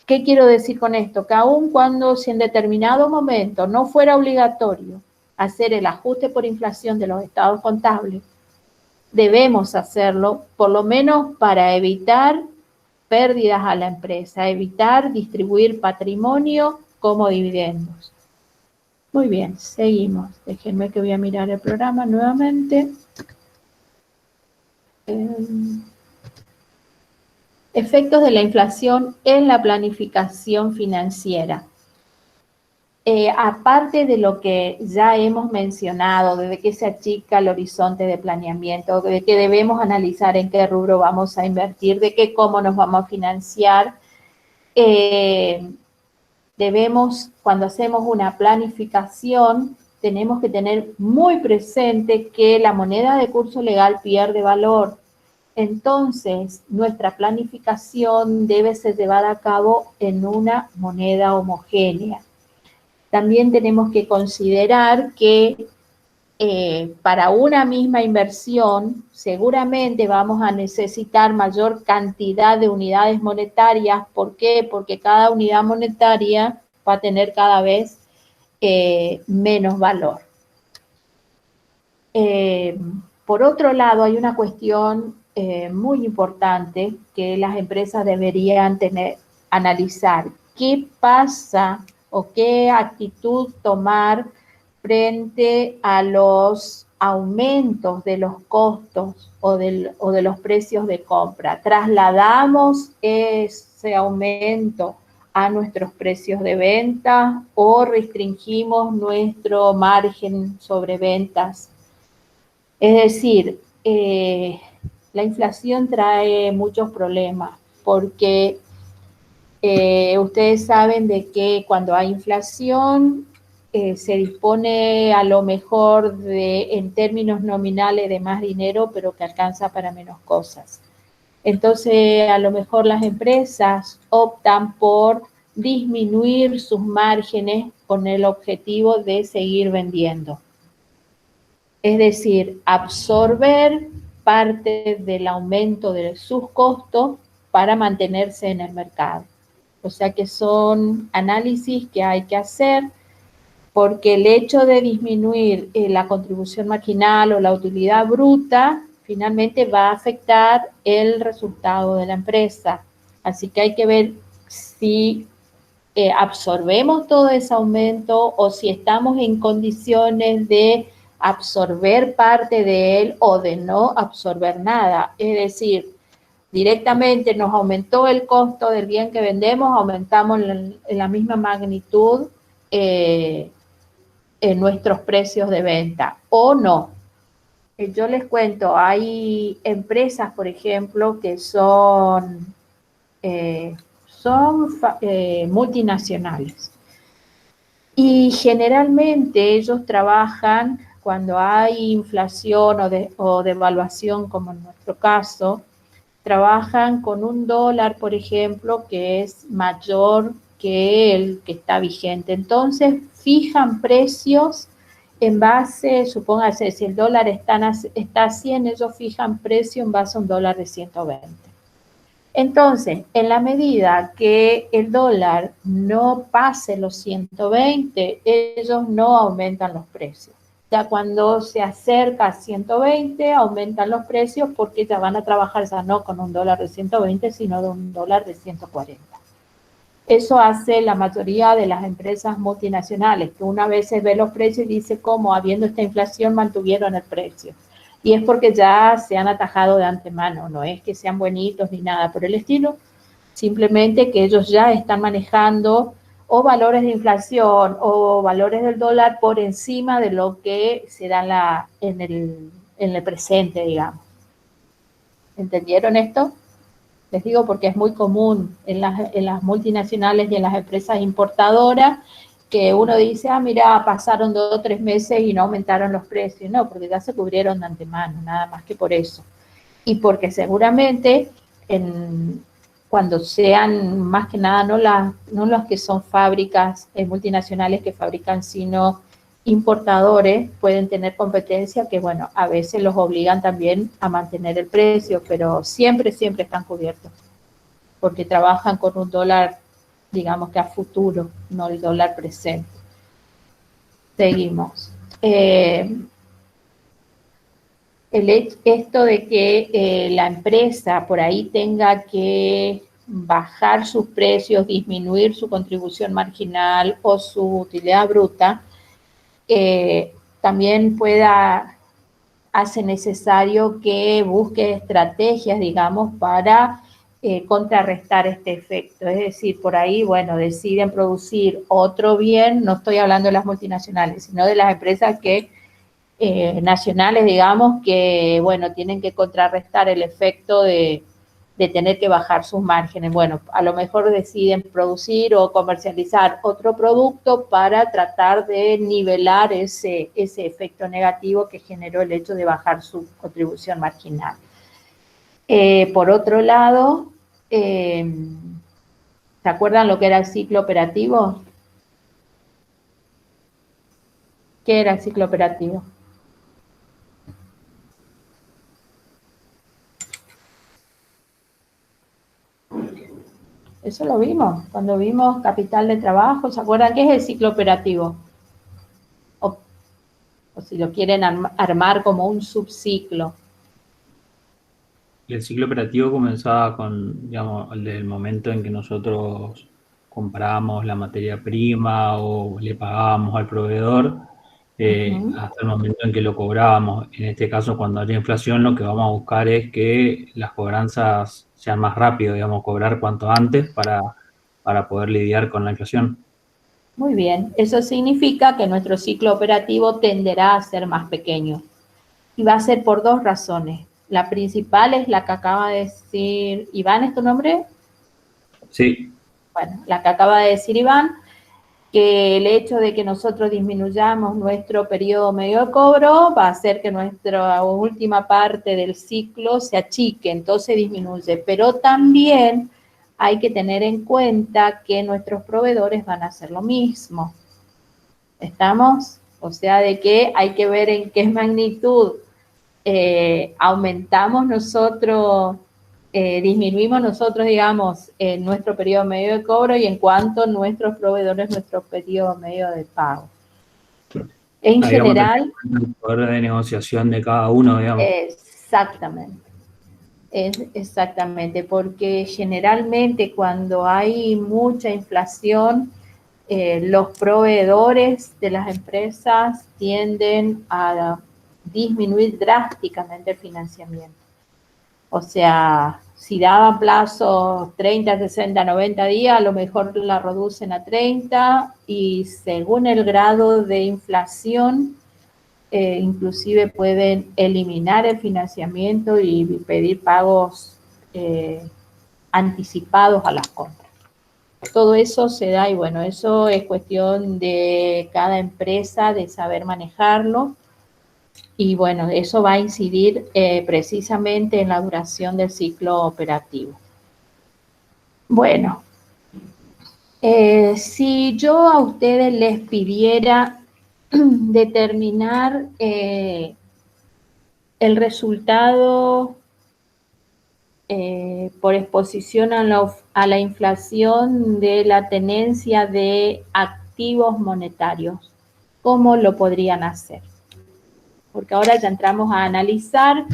¿Qué quiero decir con esto? Que aun cuando si en determinado momento no fuera obligatorio hacer el ajuste por inflación de los estados contables, debemos hacerlo, por lo menos para evitar pérdidas a la empresa, evitar distribuir patrimonio como dividendos. Muy bien, seguimos. Déjenme que voy a mirar el programa nuevamente. Efectos de la inflación en la planificación financiera. Aparte de lo que ya hemos mencionado, desde que se achica el horizonte de planeamiento, de que debemos analizar en qué rubro vamos a invertir, de que cómo nos vamos a financiar, debemos, cuando hacemos una planificación, tenemos que tener muy presente que la moneda de curso legal pierde valor. Entonces, nuestra planificación debe ser llevada a cabo en una moneda homogénea. También tenemos que considerar que para una misma inversión seguramente vamos a necesitar mayor cantidad de unidades monetarias. ¿Por qué? Porque cada unidad monetaria va a tener cada vez menos valor. Por otro lado, hay una cuestión muy importante que las empresas deberían analizar. ¿Qué pasa o qué actitud tomar frente a los aumentos de los costos o de los precios de compra? ¿Trasladamos ese aumento a nuestros precios de venta o restringimos nuestro margen sobre ventas? Es decir, la inflación trae muchos problemas porque ustedes saben de que cuando hay inflación se dispone a lo mejor en términos nominales de más dinero, pero que alcanza para menos cosas. Entonces, a lo mejor las empresas optan por disminuir sus márgenes con el objetivo de seguir vendiendo. Es decir, absorber parte del aumento de sus costos para mantenerse en el mercado. O sea que son análisis que hay que hacer porque el hecho de disminuir la contribución marginal o la utilidad bruta finalmente va a afectar el resultado de la empresa. Así que hay que ver si absorbemos todo ese aumento o si estamos en condiciones de absorber parte de él o de no absorber nada. Es decir, directamente nos aumentó el costo del bien que vendemos, aumentamos en la misma magnitud en nuestros precios de venta o no. Yo les cuento, hay empresas, por ejemplo, que son multinacionales y generalmente ellos trabajan cuando hay inflación o devaluación, como en nuestro caso, trabajan con un dólar, por ejemplo, que es mayor que el que está vigente. Entonces, fijan precios en base, supóngase, si el dólar está a 100, ellos fijan precio en base a un dólar de 120. Entonces, en la medida que el dólar no pase los 120, ellos no aumentan los precios. Ya cuando se acerca a 120, aumentan los precios porque ya van a trabajar ya no con un dólar de 120, sino de un dólar de 140. Eso hace la mayoría de las empresas multinacionales, que una vez se ve los precios y dice cómo, habiendo esta inflación, mantuvieron el precio. Y es porque ya se han atajado de antemano, no es que sean buenitos ni nada por el estilo, simplemente que ellos ya están manejando o valores de inflación o valores del dólar por encima de lo que se da en el presente, digamos. ¿Entendieron esto? Les digo porque es muy común en las multinacionales y en las empresas importadoras que uno dice, mira, pasaron 2 o 3 meses y no aumentaron los precios. No, porque ya se cubrieron de antemano, nada más que por eso. Y porque seguramente cuando sean, más que nada, no las que son fábricas multinacionales que fabrican, sino importadores, pueden tener competencia que, bueno, a veces los obligan también a mantener el precio, pero siempre, siempre están cubiertos, porque trabajan con un dólar, digamos que a futuro, no el dólar presente. Seguimos. Esto de que la empresa por ahí tenga que bajar sus precios, disminuir su contribución marginal o su utilidad bruta, también hace necesario que busque estrategias, digamos, para contrarrestar este efecto. Es decir, por ahí, bueno, deciden producir otro bien, no estoy hablando de las multinacionales, sino de las empresas nacionales, digamos, que, bueno, tienen que contrarrestar el efecto de tener que bajar sus márgenes. Bueno, a lo mejor deciden producir o comercializar otro producto para tratar de nivelar ese efecto negativo que generó el hecho de bajar su contribución marginal. Por otro lado, ¿se acuerdan lo que era el ciclo operativo? ¿Qué era el ciclo operativo? Eso lo vimos, cuando vimos capital de trabajo. ¿Se acuerdan qué es el ciclo operativo? O si lo quieren armar como un subciclo. El ciclo operativo comenzaba digamos, desde el momento en que nosotros comprábamos la materia prima o le pagábamos al proveedor, hasta el momento en que lo cobrábamos. En este caso, cuando haya inflación, lo que vamos a buscar es que las cobranzas sean más rápido, digamos, cobrar cuanto antes para poder lidiar con la inflación. Muy bien, eso significa que nuestro ciclo operativo tenderá a ser más pequeño. Y va a ser por 2 razones. La principal es la que acaba de decir Iván, ¿es tu nombre? Sí. Bueno, la que acaba de decir Iván, que el hecho de que nosotros disminuyamos nuestro periodo medio de cobro va a hacer que nuestra última parte del ciclo se achique, entonces disminuye. Pero también hay que tener en cuenta que nuestros proveedores van a hacer lo mismo. ¿Estamos? O sea, de que hay que ver en qué magnitud aumentamos nosotros, disminuimos nosotros, digamos, nuestro periodo medio de cobro y en cuanto nuestros proveedores, nuestro periodo medio de pago. En general, el poder de negociación de cada uno, digamos. Exactamente, porque generalmente cuando hay mucha inflación, los proveedores de las empresas tienden a disminuir drásticamente el financiamiento. O sea, si daban plazos 30, 60, 90 días, a lo mejor la reducen a 30 y según el grado de inflación, inclusive pueden eliminar el financiamiento y pedir pagos anticipados a las compras. Todo eso se da y bueno, eso es cuestión de cada empresa de saber manejarlo. Y bueno, eso va a incidir precisamente en la duración del ciclo operativo. Bueno, si yo a ustedes les pidiera determinar el resultado por exposición a la inflación de la tenencia de activos monetarios, ¿cómo lo podrían hacer? Porque ahora ya entramos a analizar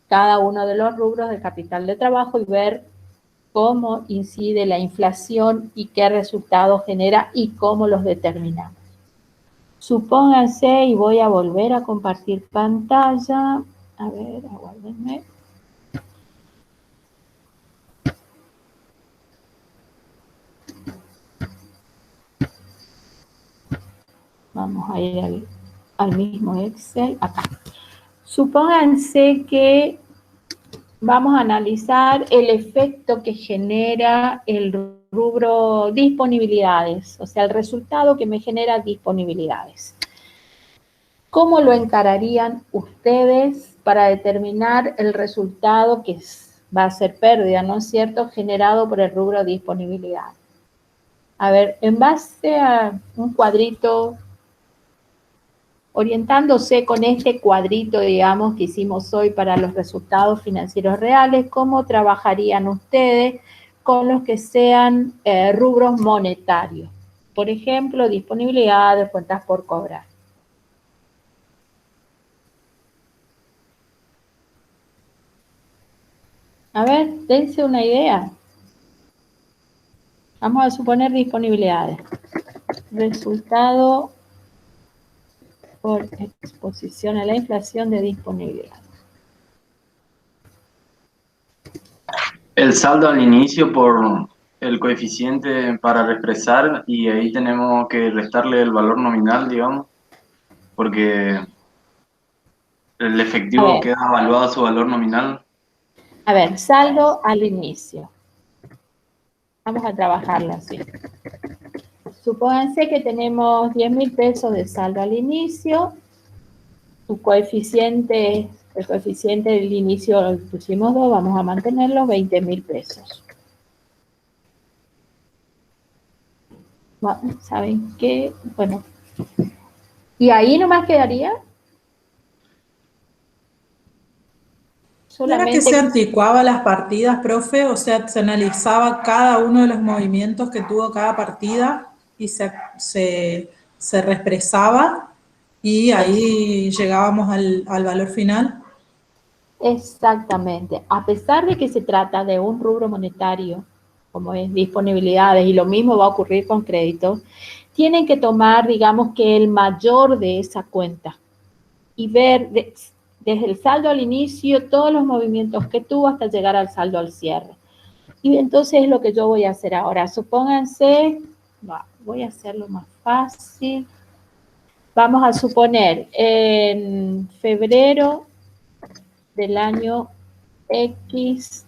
cada uno de los rubros del capital de trabajo y ver cómo incide la inflación y qué resultados genera y cómo los determinamos. Supónganse, y voy a volver a compartir pantalla. A ver, aguárdenme. Vamos a ir al mismo Excel, acá. Supónganse que vamos a analizar el efecto que genera el rubro disponibilidades, o sea, el resultado que me genera disponibilidades. ¿Cómo lo encararían ustedes para determinar el resultado que va a ser pérdida, ¿no es cierto?, generado por el rubro disponibilidad? A ver, en base a un cuadrito, orientándose con este cuadrito, digamos, que hicimos hoy para los resultados financieros reales, ¿cómo trabajarían ustedes con los que sean rubros monetarios? Por ejemplo, disponibilidad de cuentas por cobrar. A ver, dense una idea. Vamos a suponer disponibilidades. Resultado por exposición a la inflación de disponibilidad. El saldo al inicio por el coeficiente para reexpresar y ahí tenemos que restarle el valor nominal, digamos, porque el efectivo queda evaluado a su valor nominal. A ver, saldo al inicio. Vamos a trabajarlo así. Supónganse que tenemos 10.000 pesos de saldo al inicio. Su coeficiente, el coeficiente del inicio lo pusimos 2, vamos a mantenerlo, 20.000 pesos. Bueno, ¿saben qué? Bueno, ¿y ahí nomás quedaría? ¿No era que se anticuaba las partidas, profe? O sea, se analizaba cada uno de los movimientos que tuvo cada partida y se reexpresaba y ahí llegábamos al valor final. Exactamente. A pesar de que se trata de un rubro monetario, como es disponibilidades, y lo mismo va a ocurrir con créditos, tienen que tomar, digamos, que el mayor de esa cuenta y ver desde el saldo al inicio todos los movimientos que tuvo hasta llegar al saldo al cierre. Y entonces es lo que yo voy a hacer ahora. Supónganse, voy a hacerlo más fácil. Vamos a suponer en febrero del año X,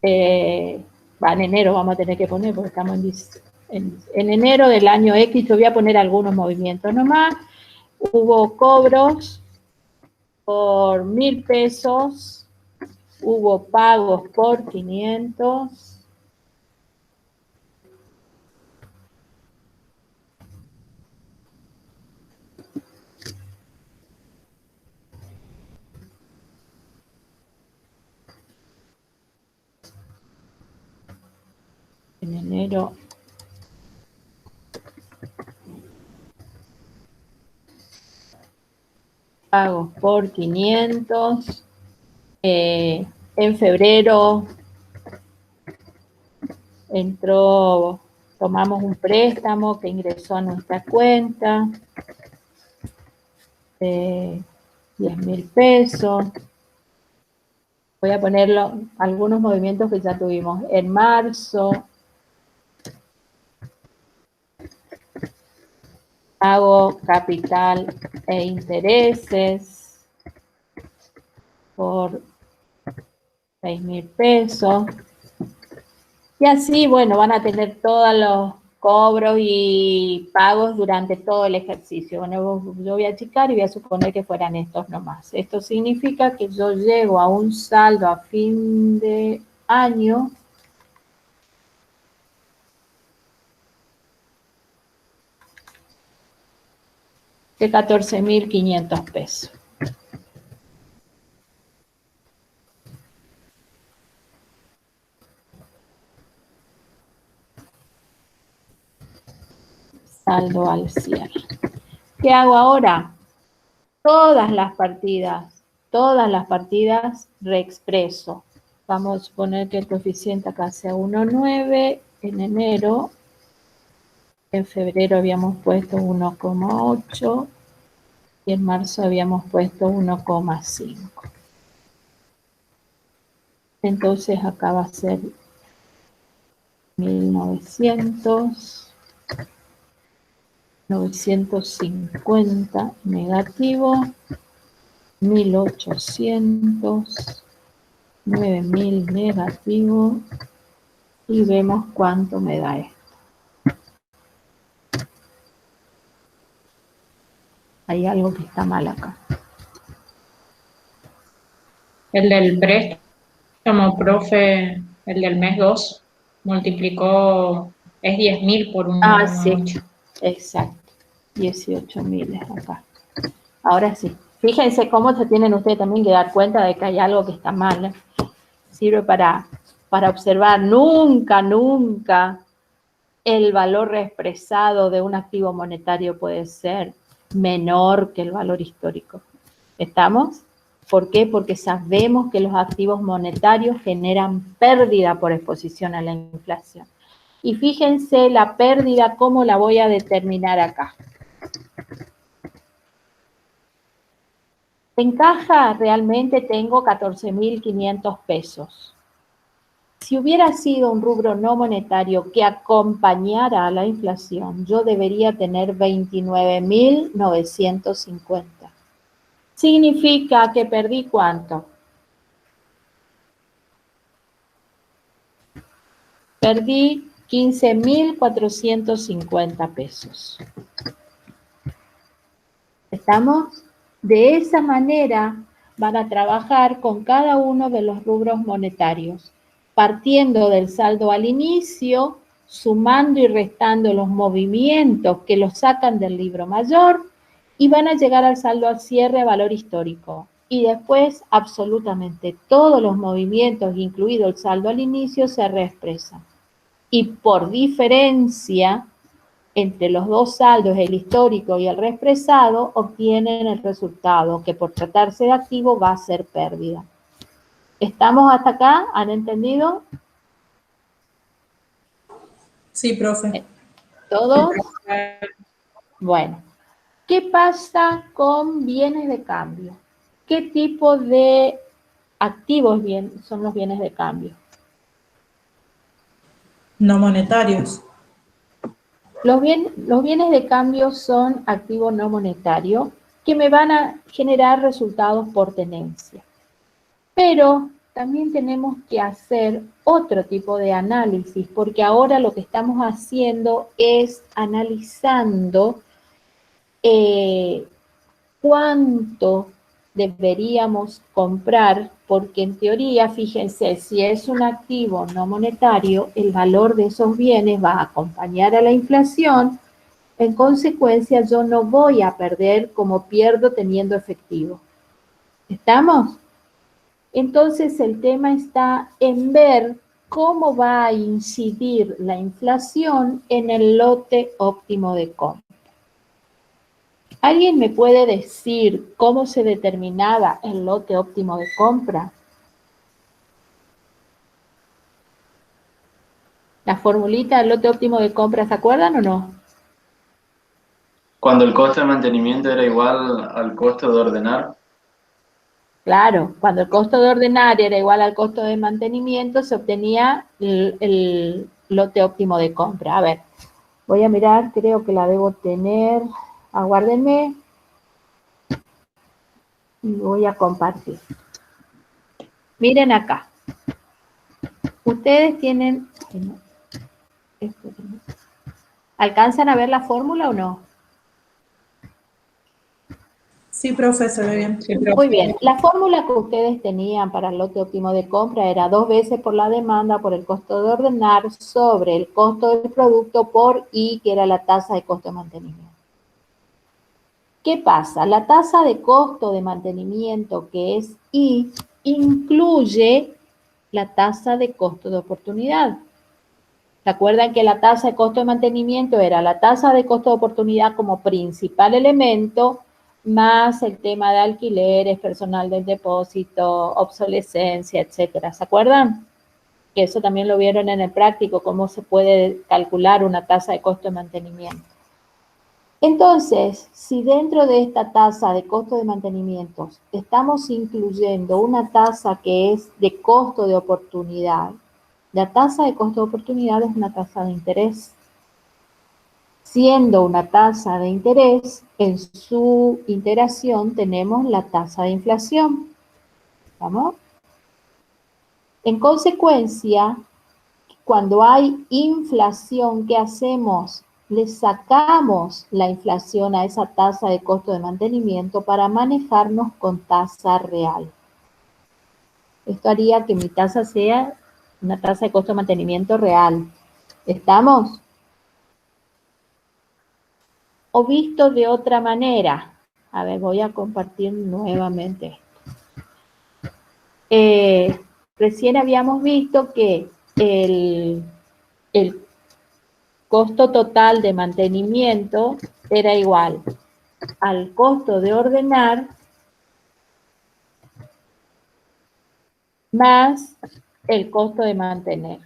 en enero vamos a tener que poner porque estamos en enero del año X, yo voy a poner algunos movimientos nomás. Hubo cobros por 1.000 pesos, hubo pagos por 500, en enero pagos por 500, en febrero tomamos un préstamo que ingresó a nuestra cuenta, 10.000 pesos. Voy a ponerlo, algunos movimientos que ya tuvimos. En marzo, pago capital e intereses por 6.000 pesos. Y así, bueno, van a tener todos los cobros y pagos durante todo el ejercicio. Bueno, yo voy a achicar y voy a suponer que fueran estos nomás. Esto significa que yo llego a un saldo a fin de año de 14.500 pesos. Saldo al cierre. ¿Qué hago ahora? Todas las partidas reexpreso. Vamos a suponer que el coeficiente acá sea 1,9 en enero. En febrero habíamos puesto 1,8 y en marzo habíamos puesto 1,5. Entonces acá va a ser 1.900. 950 negativo, 1.800 9.000 negativo y vemos cuánto me da esto. Hay algo que está mal acá. El del préstamo, profe, el del mes 2, multiplicó, es 10.000 por 1,8. Ah, sí, exacto. 18.000 es acá. Ahora sí. Fíjense cómo se tienen ustedes también que dar cuenta de que hay algo que está mal, ¿eh? Sirve para observar. Nunca, nunca el valor reexpresado de un activo monetario puede ser menor que el valor histórico. ¿Estamos? ¿Por qué? Porque sabemos que los activos monetarios generan pérdida por exposición a la inflación. Y fíjense la pérdida, ¿cómo la voy a determinar acá? En caja realmente tengo 14.500 pesos. Si hubiera sido un rubro no monetario que acompañara a la inflación, yo debería tener 29.950. Significa que perdí ¿cuánto? Perdí 15.450 pesos. ¿Estamos? De esa manera van a trabajar con cada uno de los rubros monetarios, partiendo del saldo al inicio, sumando y restando los movimientos que los sacan del libro mayor y van a llegar al saldo al cierre a valor histórico. Y después absolutamente todos los movimientos, incluido el saldo al inicio, se reexpresan. Y por diferencia entre los dos saldos, el histórico y el reexpresado, obtienen el resultado que por tratarse de activo va a ser pérdida. ¿Estamos hasta acá? ¿Han entendido? Sí, profe. ¿Todos? Bueno. ¿Qué pasa con bienes de cambio? ¿Qué tipo de activos son los bienes de cambio? No monetarios. Los bienes de cambio son activos no monetarios que me van a generar resultados por tenencia. Pero también tenemos que hacer otro tipo de análisis, porque ahora lo que estamos haciendo es analizando cuánto deberíamos comprar, porque en teoría, fíjense, si es un activo no monetario, el valor de esos bienes va a acompañar a la inflación. En consecuencia, yo no voy a perder como pierdo teniendo efectivo. ¿Estamos? Entonces, el tema está en ver cómo va a incidir la inflación en el lote óptimo de compra. ¿Alguien me puede decir cómo se determinaba el lote óptimo de compra? La formulita del lote óptimo de compra, ¿se acuerdan o no? Cuando el costo de mantenimiento era igual al costo de ordenar. Claro, cuando el costo de ordenar era igual al costo de mantenimiento, se obtenía el lote óptimo de compra. A ver, voy a mirar, creo que la debo tener. Aguárdenme. Y voy a compartir. Miren acá. Ustedes tienen... ¿Alcanzan a ver la fórmula o no? Sí, profe, se ve bien. Sí, Muy bien. La fórmula que ustedes tenían para el lote óptimo de compra era 2 veces por la demanda por el costo de ordenar sobre el costo del producto por I, que era la tasa de costo de mantenimiento. ¿Qué pasa? La tasa de costo de mantenimiento, que es I, incluye la tasa de costo de oportunidad. ¿Se acuerdan que la tasa de costo de mantenimiento era la tasa de costo de oportunidad como principal elemento, más el tema de alquileres, personal del depósito, obsolescencia, etcétera? ¿Se acuerdan? Que eso también lo vieron en el práctico, cómo se puede calcular una tasa de costo de mantenimiento. Entonces, si dentro de esta tasa de costo de mantenimiento estamos incluyendo una tasa que es de costo de oportunidad, la tasa de costo de oportunidad es una tasa de interés. Siendo una tasa de interés, en su integración tenemos la tasa de inflación. ¿Vamos? En consecuencia, cuando hay inflación, ¿qué hacemos? Le sacamos la inflación a esa tasa de costo de mantenimiento para manejarnos con tasa real. Esto haría que mi tasa sea una tasa de costo de mantenimiento real. ¿Estamos? O visto de otra manera. A ver, voy a compartir nuevamente. Recién habíamos visto que el costo total de mantenimiento era igual al costo de ordenar más el costo de mantener.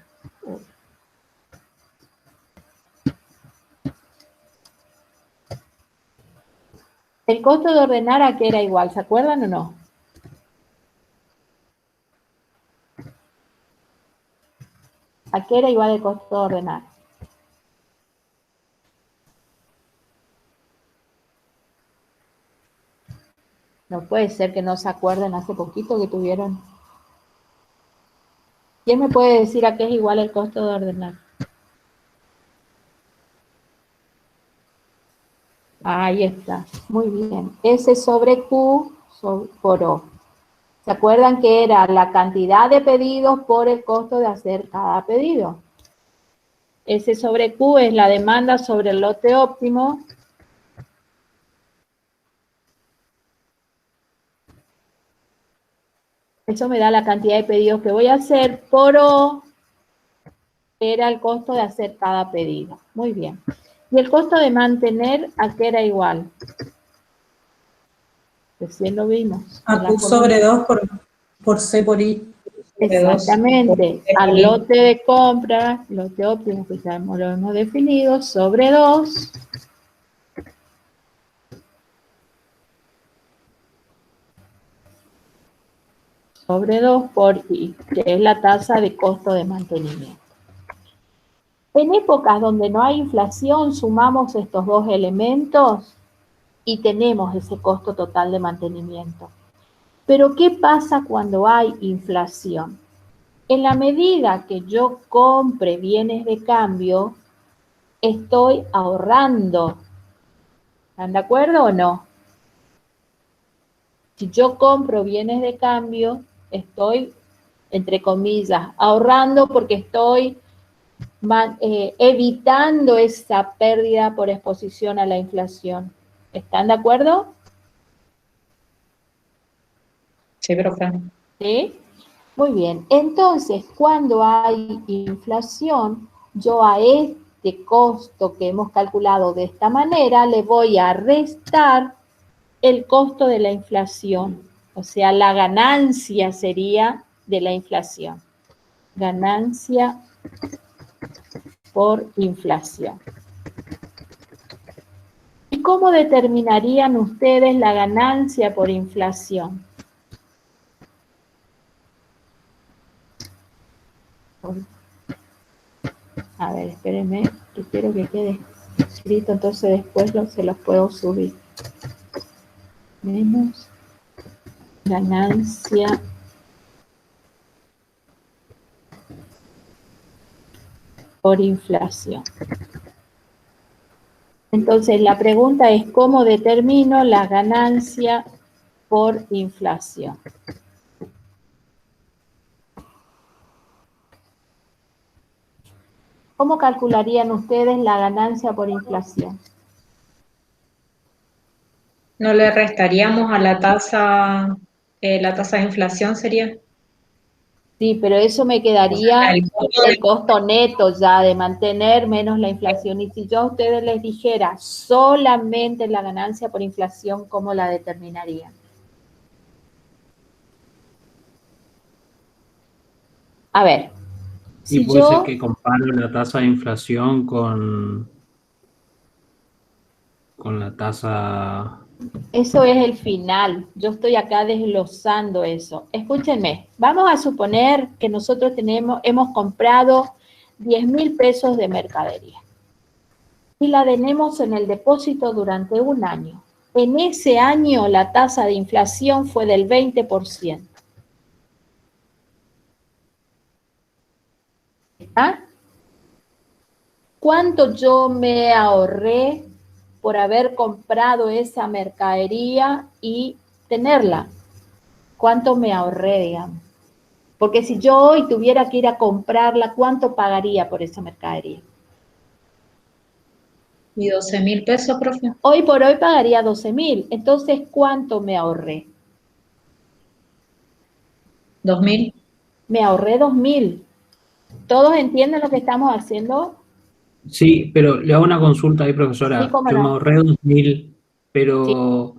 El costo de ordenar, ¿a qué era igual? ¿Se acuerdan o no? ¿A qué era igual el costo de ordenar? No puede ser que no se acuerden hace poquito que tuvieron. ¿Quién me puede decir a qué es igual el costo de ordenar? Ahí está, muy bien. S sobre Q por O. ¿Se acuerdan que era la cantidad de pedidos por el costo de hacer cada pedido? S sobre Q es la demanda sobre el lote óptimo. Eso me da la cantidad de pedidos que voy a hacer por O, era el costo de hacer cada pedido. Muy bien. ¿Y el costo de mantener a qué era igual? Recién lo vimos. A Q sobre 2 por C por I. Exactamente. Al lote de compra, lote óptimo, que ya lo hemos definido, sobre 2. Sobre 2 por I, que es la tasa de costo de mantenimiento. En épocas donde no hay inflación, sumamos estos dos elementos y tenemos ese costo total de mantenimiento. Pero, ¿qué pasa cuando hay inflación? En la medida que yo compre bienes de cambio, estoy ahorrando. ¿Están de acuerdo o no? Si yo compro bienes de cambio, estoy, entre comillas, ahorrando porque estoy evitando esa pérdida por exposición a la inflación. ¿Están de acuerdo? Sí, profe. ¿Sí? Muy bien. Entonces, cuando hay inflación, yo a este costo que hemos calculado de esta manera, le voy a restar el costo de la inflación. O sea, la ganancia sería de la inflación. Ganancia por inflación. ¿Y cómo determinarían ustedes la ganancia por inflación? A ver, espérenme, que quiero que quede escrito, entonces después se los puedo subir. Menos ganancia por inflación. Entonces, la pregunta es, ¿cómo determino la ganancia por inflación? ¿Cómo calcularían ustedes la ganancia por inflación? ¿No le restaríamos a la tasa de inflación sería? Sí, pero eso me quedaría el costo neto ya de mantener menos la inflación. Y si yo a ustedes les dijera solamente la ganancia por inflación, ¿cómo la determinarían? A ver. Y puede ser que comparo la tasa de inflación con la tasa... Eso es el final. Yo estoy acá desglosando eso. Escúchenme, vamos a suponer que nosotros hemos comprado 10.000 pesos de mercadería y la tenemos en el depósito durante un año. En ese año la tasa de inflación fue del 20%. ¿Ah? ¿Cuánto yo me ahorré por haber comprado esa mercadería y tenerla? ¿Cuánto me ahorré, digamos? Porque si yo hoy tuviera que ir a comprarla, ¿cuánto pagaría por esa mercadería? ¿Y 12.000 pesos, profe? Hoy por hoy pagaría 12.000. Entonces, ¿cuánto me ahorré? 2.000. Me ahorré 2.000. ¿Todos entienden lo que estamos haciendo? Sí, pero le hago una consulta ahí, Sí, profesora. cómo Yo me no. ahorré 2.000, Sí. pero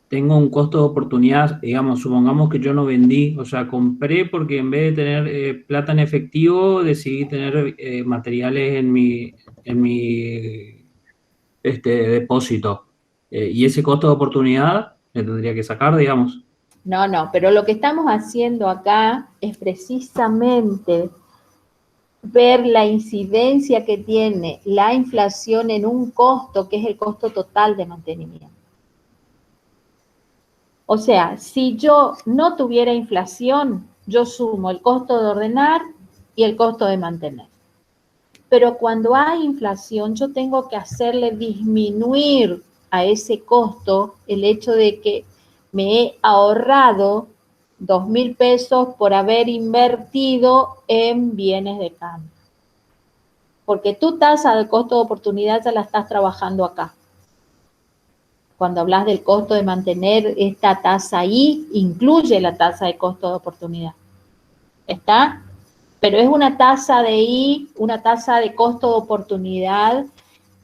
tengo un costo de oportunidad, digamos, supongamos que yo no vendí, o sea, compré porque en vez de tener plata en efectivo, decidí tener materiales en mi depósito. Y ese costo de oportunidad le tendría que sacar, digamos. No, pero lo que estamos haciendo acá es precisamente ver la incidencia que tiene la inflación en un costo que es el costo total de mantenimiento. O sea, si yo no tuviera inflación, yo sumo el costo de ordenar y el costo de mantener. Pero cuando hay inflación, yo tengo que hacerle disminuir a ese costo el hecho de que me he ahorrado 2.000 pesos por haber invertido en bienes de cambio. Porque tu tasa de costo de oportunidad ya la estás trabajando acá. Cuando hablas del costo de mantener esta tasa ahí, incluye la tasa de costo de oportunidad. ¿Está? Pero es una tasa de I, una tasa de costo de oportunidad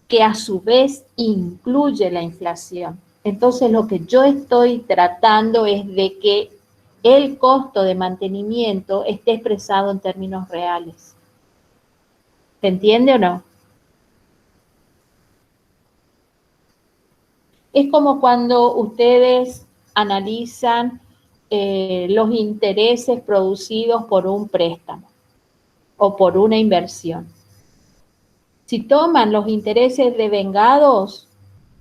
que a su vez incluye la inflación. Entonces lo que yo estoy tratando es de que el costo de mantenimiento esté expresado en términos reales. ¿Se entiende o no? Es como cuando ustedes analizan los intereses producidos por un préstamo o por una inversión. Si toman los intereses devengados,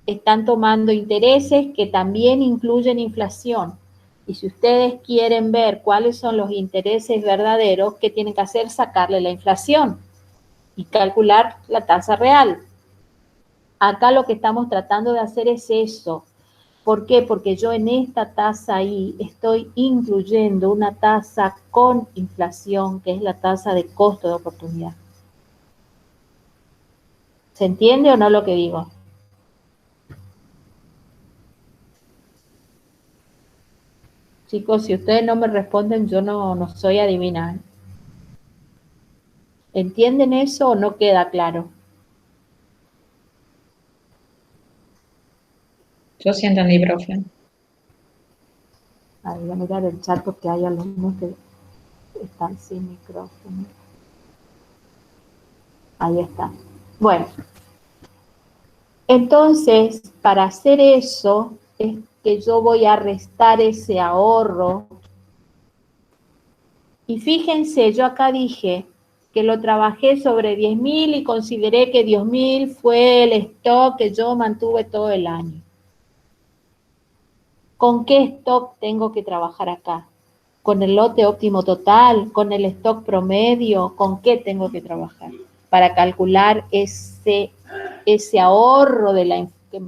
están tomando intereses que también incluyen inflación. Y si ustedes quieren ver cuáles son los intereses verdaderos, ¿qué tienen que hacer? Sacarle la inflación y calcular la tasa real. Acá lo que estamos tratando de hacer es eso. ¿Por qué? Porque yo en esta tasa ahí estoy incluyendo una tasa con inflación, que es la tasa de costo de oportunidad. ¿Se entiende o no lo que digo? Chicos, si ustedes no me responden, yo no soy adivina. ¿Entienden eso o no queda claro? Yo sí entendí, profe. Ahí voy a mirar el chat porque hay alumnos que están sin micrófono. Ahí está. Bueno, entonces, para hacer eso, es que yo voy a restar ese ahorro. Y fíjense, yo acá dije que lo trabajé sobre 10.000 y consideré que 10.000 fue el stock que yo mantuve todo el año. ¿Con qué stock tengo que trabajar acá? ¿Con el lote óptimo total? ¿Con el stock promedio? ¿Con qué tengo que trabajar? Para calcular ese ahorro que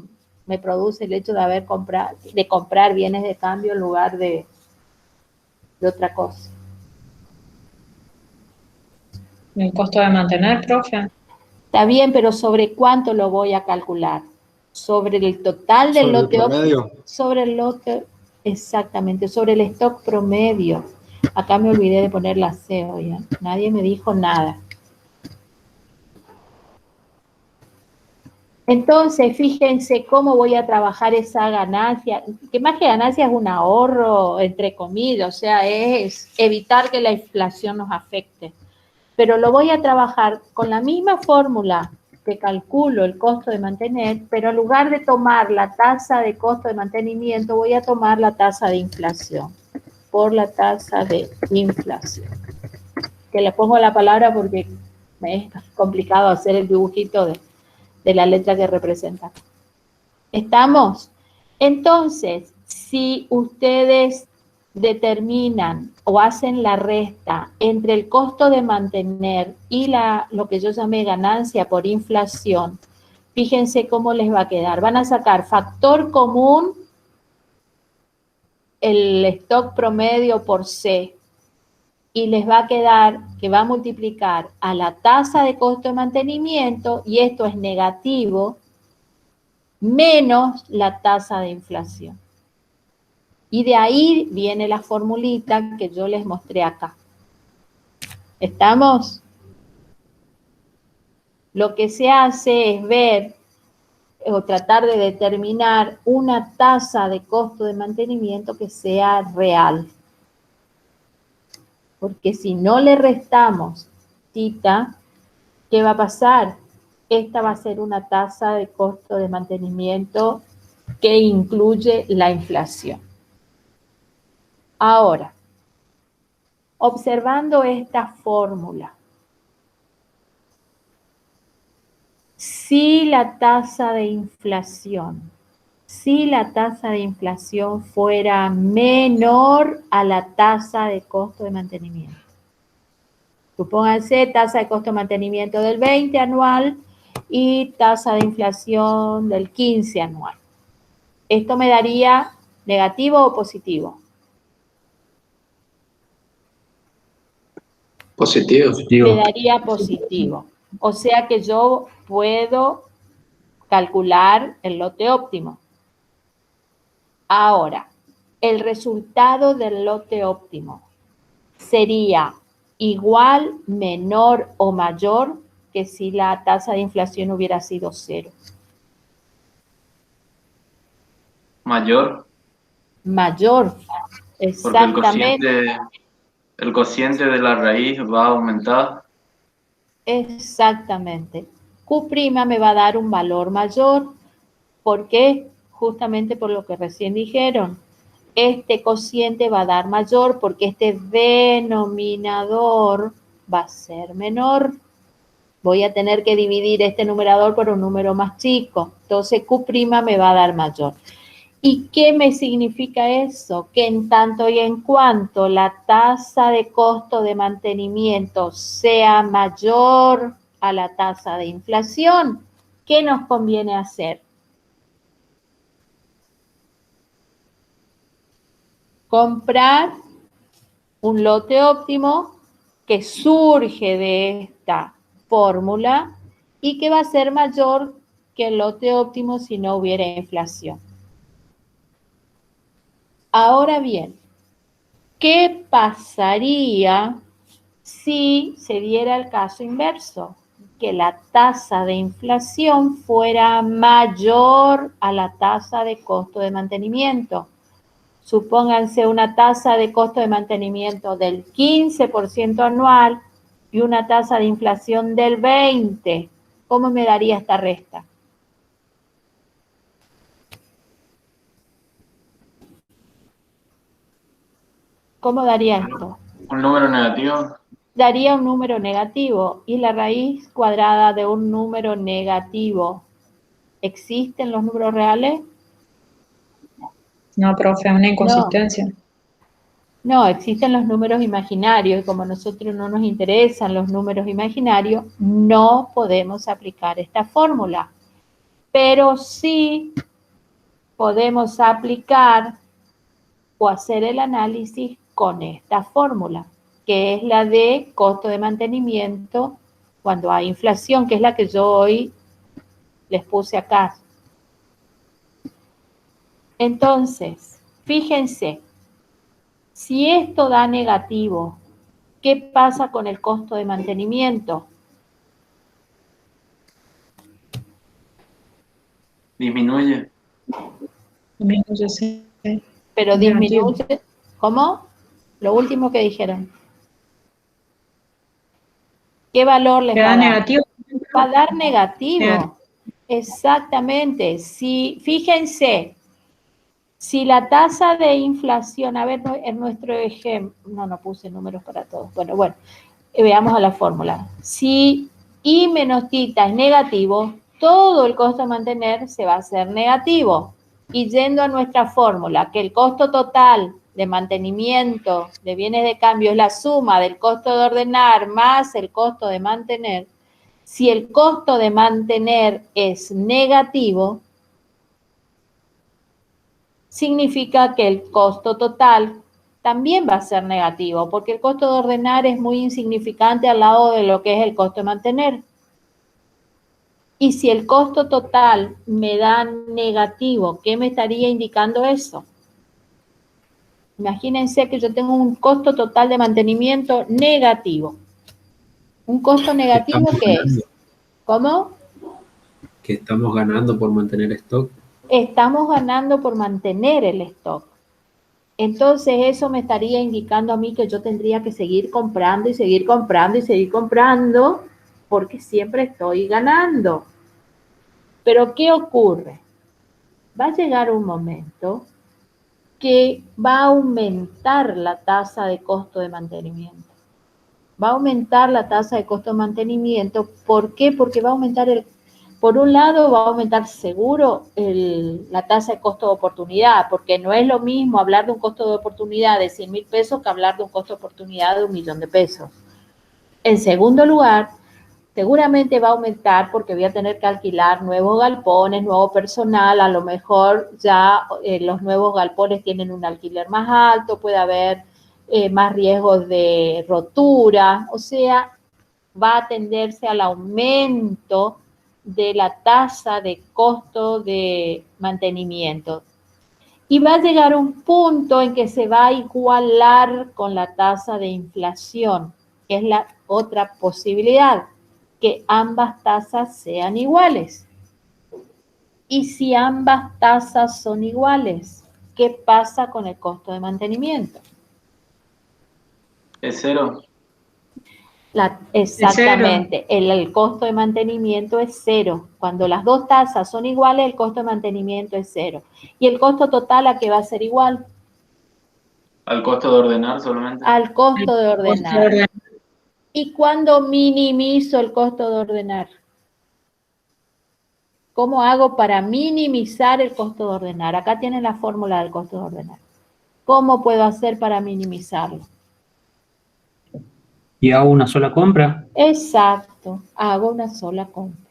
me produce el hecho de comprar bienes de cambio en lugar de otra cosa. ¿El costo de mantener, profe? Está bien, pero ¿sobre cuánto lo voy a calcular? ¿Sobre el total del lote óptimo? Sobre el lote, exactamente, sobre el stock promedio. Acá me olvidé de poner la CO ya. Nadie me dijo nada. Entonces, fíjense cómo voy a trabajar esa ganancia, que más que ganancia es un ahorro, entre comillas, o sea, es evitar que la inflación nos afecte. Pero lo voy a trabajar con la misma fórmula que calculo el costo de mantener, pero en lugar de tomar la tasa de costo de mantenimiento, voy a tomar la tasa de inflación, por la tasa de inflación. Que le pongo la palabra porque me es complicado hacer el dibujito de la letra que representa. ¿Estamos? Entonces, si ustedes determinan o hacen la resta entre el costo de mantener y lo que yo llamé ganancia por inflación, fíjense cómo les va a quedar. Van a sacar factor común, el stock promedio por C, y les va a quedar que va a multiplicar a la tasa de costo de mantenimiento, y esto es negativo, menos la tasa de inflación. Y de ahí viene la formulita que yo les mostré acá. ¿Estamos? Lo que se hace es ver o tratar de determinar una tasa de costo de mantenimiento que sea real. Porque si no le restamos tita, ¿qué va a pasar? Esta va a ser una tasa de costo de mantenimiento que incluye la inflación. Ahora, observando esta fórmula, si la tasa de inflación fuera menor a la tasa de costo de mantenimiento. Supónganse tasa de costo de mantenimiento del 20 anual y tasa de inflación del 15 anual. ¿Esto me daría negativo o positivo? Positivo. Me daría positivo. O sea que yo puedo calcular el lote óptimo. Ahora, el resultado del lote óptimo sería igual, menor o mayor que si la tasa de inflación hubiera sido 0. Mayor. Mayor, exactamente. Porque el cociente de la raíz va a aumentar. Exactamente. Q' me va a dar un valor mayor. ¿Por qué? Justamente por lo que recién dijeron. Este cociente va a dar mayor porque este denominador va a ser menor. Voy a tener que dividir este numerador por un número más chico. Entonces Q' me va a dar mayor. ¿Y qué me significa eso? Que en tanto y en cuanto la tasa de costo de mantenimiento sea mayor a la tasa de inflación, ¿qué nos conviene hacer? Comprar un lote óptimo que surge de esta fórmula y que va a ser mayor que el lote óptimo si no hubiera inflación. Ahora bien, ¿qué pasaría si se diera el caso inverso? Que la tasa de inflación fuera mayor a la tasa de costo de mantenimiento. Supónganse una tasa de costo de mantenimiento del 15% anual y una tasa de inflación del 20%. ¿Cómo me daría esta resta? ¿Cómo daría esto? Un número negativo. Daría un número negativo. ¿Y la raíz cuadrada de un número negativo? ¿Existen los números reales? No, profe, una inconsistencia. No, existen los números imaginarios y como a nosotros no nos interesan los números imaginarios, no podemos aplicar esta fórmula. Pero sí podemos aplicar o hacer el análisis con esta fórmula, que es la de costo de mantenimiento cuando hay inflación, que es la que yo hoy les puse acá. Entonces, fíjense, si esto da negativo, ¿qué pasa con el costo de mantenimiento? Disminuye. Disminuye, sí. Pero disminuye, ¿cómo? Lo último que dijeron. ¿Qué valor les va a dar? Negativo. Va a dar negativo. Exactamente. Si, fíjense, si la tasa de inflación, a ver, en nuestro ejemplo, no puse números para todos. Bueno, veamos a la fórmula. Si I menos tita es negativo, todo el costo de mantener se va a hacer negativo. Y yendo a nuestra fórmula, que el costo total de mantenimiento de bienes de cambio es la suma del costo de ordenar más el costo de mantener, si el costo de mantener es negativo, significa que el costo total también va a ser negativo, porque el costo de ordenar es muy insignificante al lado de lo que es el costo de mantener. Y si el costo total me da negativo, ¿qué me estaría indicando eso? Imagínense que yo tengo un costo total de mantenimiento negativo. ¿Un costo negativo qué es? ¿Cómo? Que estamos ganando por mantener stock. Estamos ganando por mantener el stock. Entonces eso me estaría indicando a mí que yo tendría que seguir comprando y seguir comprando y seguir comprando porque siempre estoy ganando. Pero ¿qué ocurre? Va a llegar un momento que va a aumentar la tasa de costo de mantenimiento. Va a aumentar la tasa de costo de mantenimiento. ¿Por qué? Porque va a aumentar por un lado va a aumentar seguro la tasa de costo de oportunidad, porque no es lo mismo hablar de un costo de oportunidad de 100.000 pesos que hablar de un costo de oportunidad de 1.000.000 de pesos. En segundo lugar, seguramente va a aumentar porque voy a tener que alquilar nuevos galpones, nuevo personal, a lo mejor ya los nuevos galpones tienen un alquiler más alto, puede haber más riesgos de rotura, o sea, va a tenderse al aumento de la tasa de costo de mantenimiento. Y va a llegar un punto en que se va a igualar con la tasa de inflación, que es la otra posibilidad, que ambas tasas sean iguales. Y si ambas tasas son iguales, ¿qué pasa con el costo de mantenimiento? Es cero. Exactamente, el costo de mantenimiento es cero. Cuando las dos tasas son iguales, el costo de mantenimiento es cero. ¿Y el costo total a qué va a ser igual? ¿Al costo de ordenar solamente? Al costo de ordenar. ¿Y cuándo minimizo el costo de ordenar? ¿Cómo hago para minimizar el costo de ordenar? Acá tienen la fórmula del costo de ordenar. ¿Cómo puedo hacer para minimizarlo? ¿Y hago una sola compra? Exacto, hago una sola compra.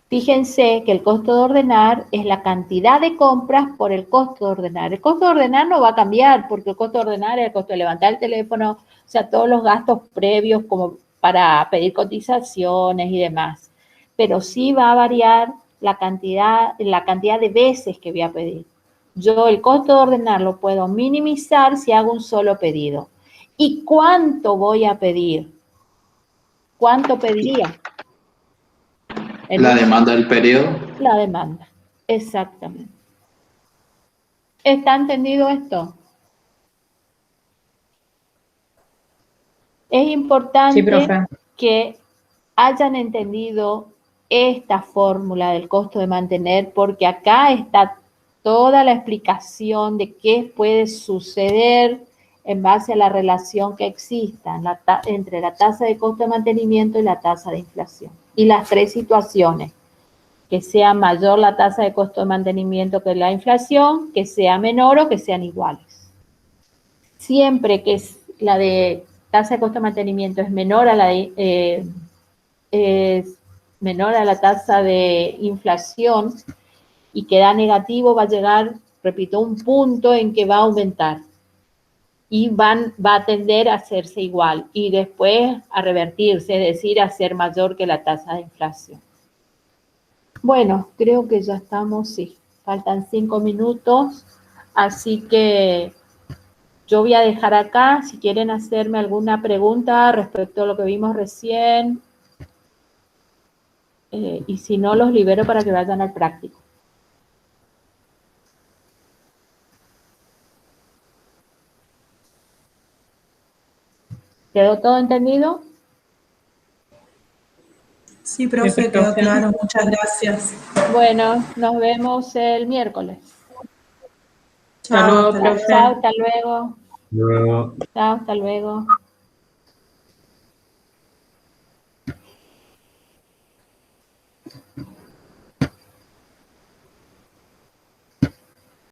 Fíjense que el costo de ordenar es la cantidad de compras por el costo de ordenar. El costo de ordenar no va a cambiar porque el costo de ordenar es el costo de levantar el teléfono, o sea, todos los gastos previos como para pedir cotizaciones y demás. Pero sí va a variar la cantidad de veces que voy a pedir. Yo el costo de ordenar lo puedo minimizar si hago un solo pedido. ¿Y cuánto voy a pedir? ¿Cuánto pediría? ¿La demanda del periodo? La demanda, exactamente. ¿Está entendido esto? Es importante que hayan entendido esta fórmula del costo de mantener, porque acá está toda la explicación de qué puede suceder en base a la relación que exista entre la tasa de costo de mantenimiento y la tasa de inflación. Y las tres situaciones, que sea mayor la tasa de costo de mantenimiento que la inflación, que sea menor o que sean iguales. Siempre que la de tasa de costo de mantenimiento es menor a la tasa de inflación y que da negativo, va a llegar, repito, un punto en que va a aumentar. Y va a tender a hacerse igual y después a revertirse, es decir, a ser mayor que la tasa de inflación. Bueno, creo que ya estamos, sí, faltan 5 minutos, así que yo voy a dejar acá, si quieren hacerme alguna pregunta respecto a lo que vimos recién, y si no, los libero para que vayan al práctico. ¿Quedó todo entendido? Sí, profe, quedó claro. Muchas gracias. Bueno, nos vemos el miércoles. Chao, profe. Chao, hasta luego. Luego. Chao, hasta luego.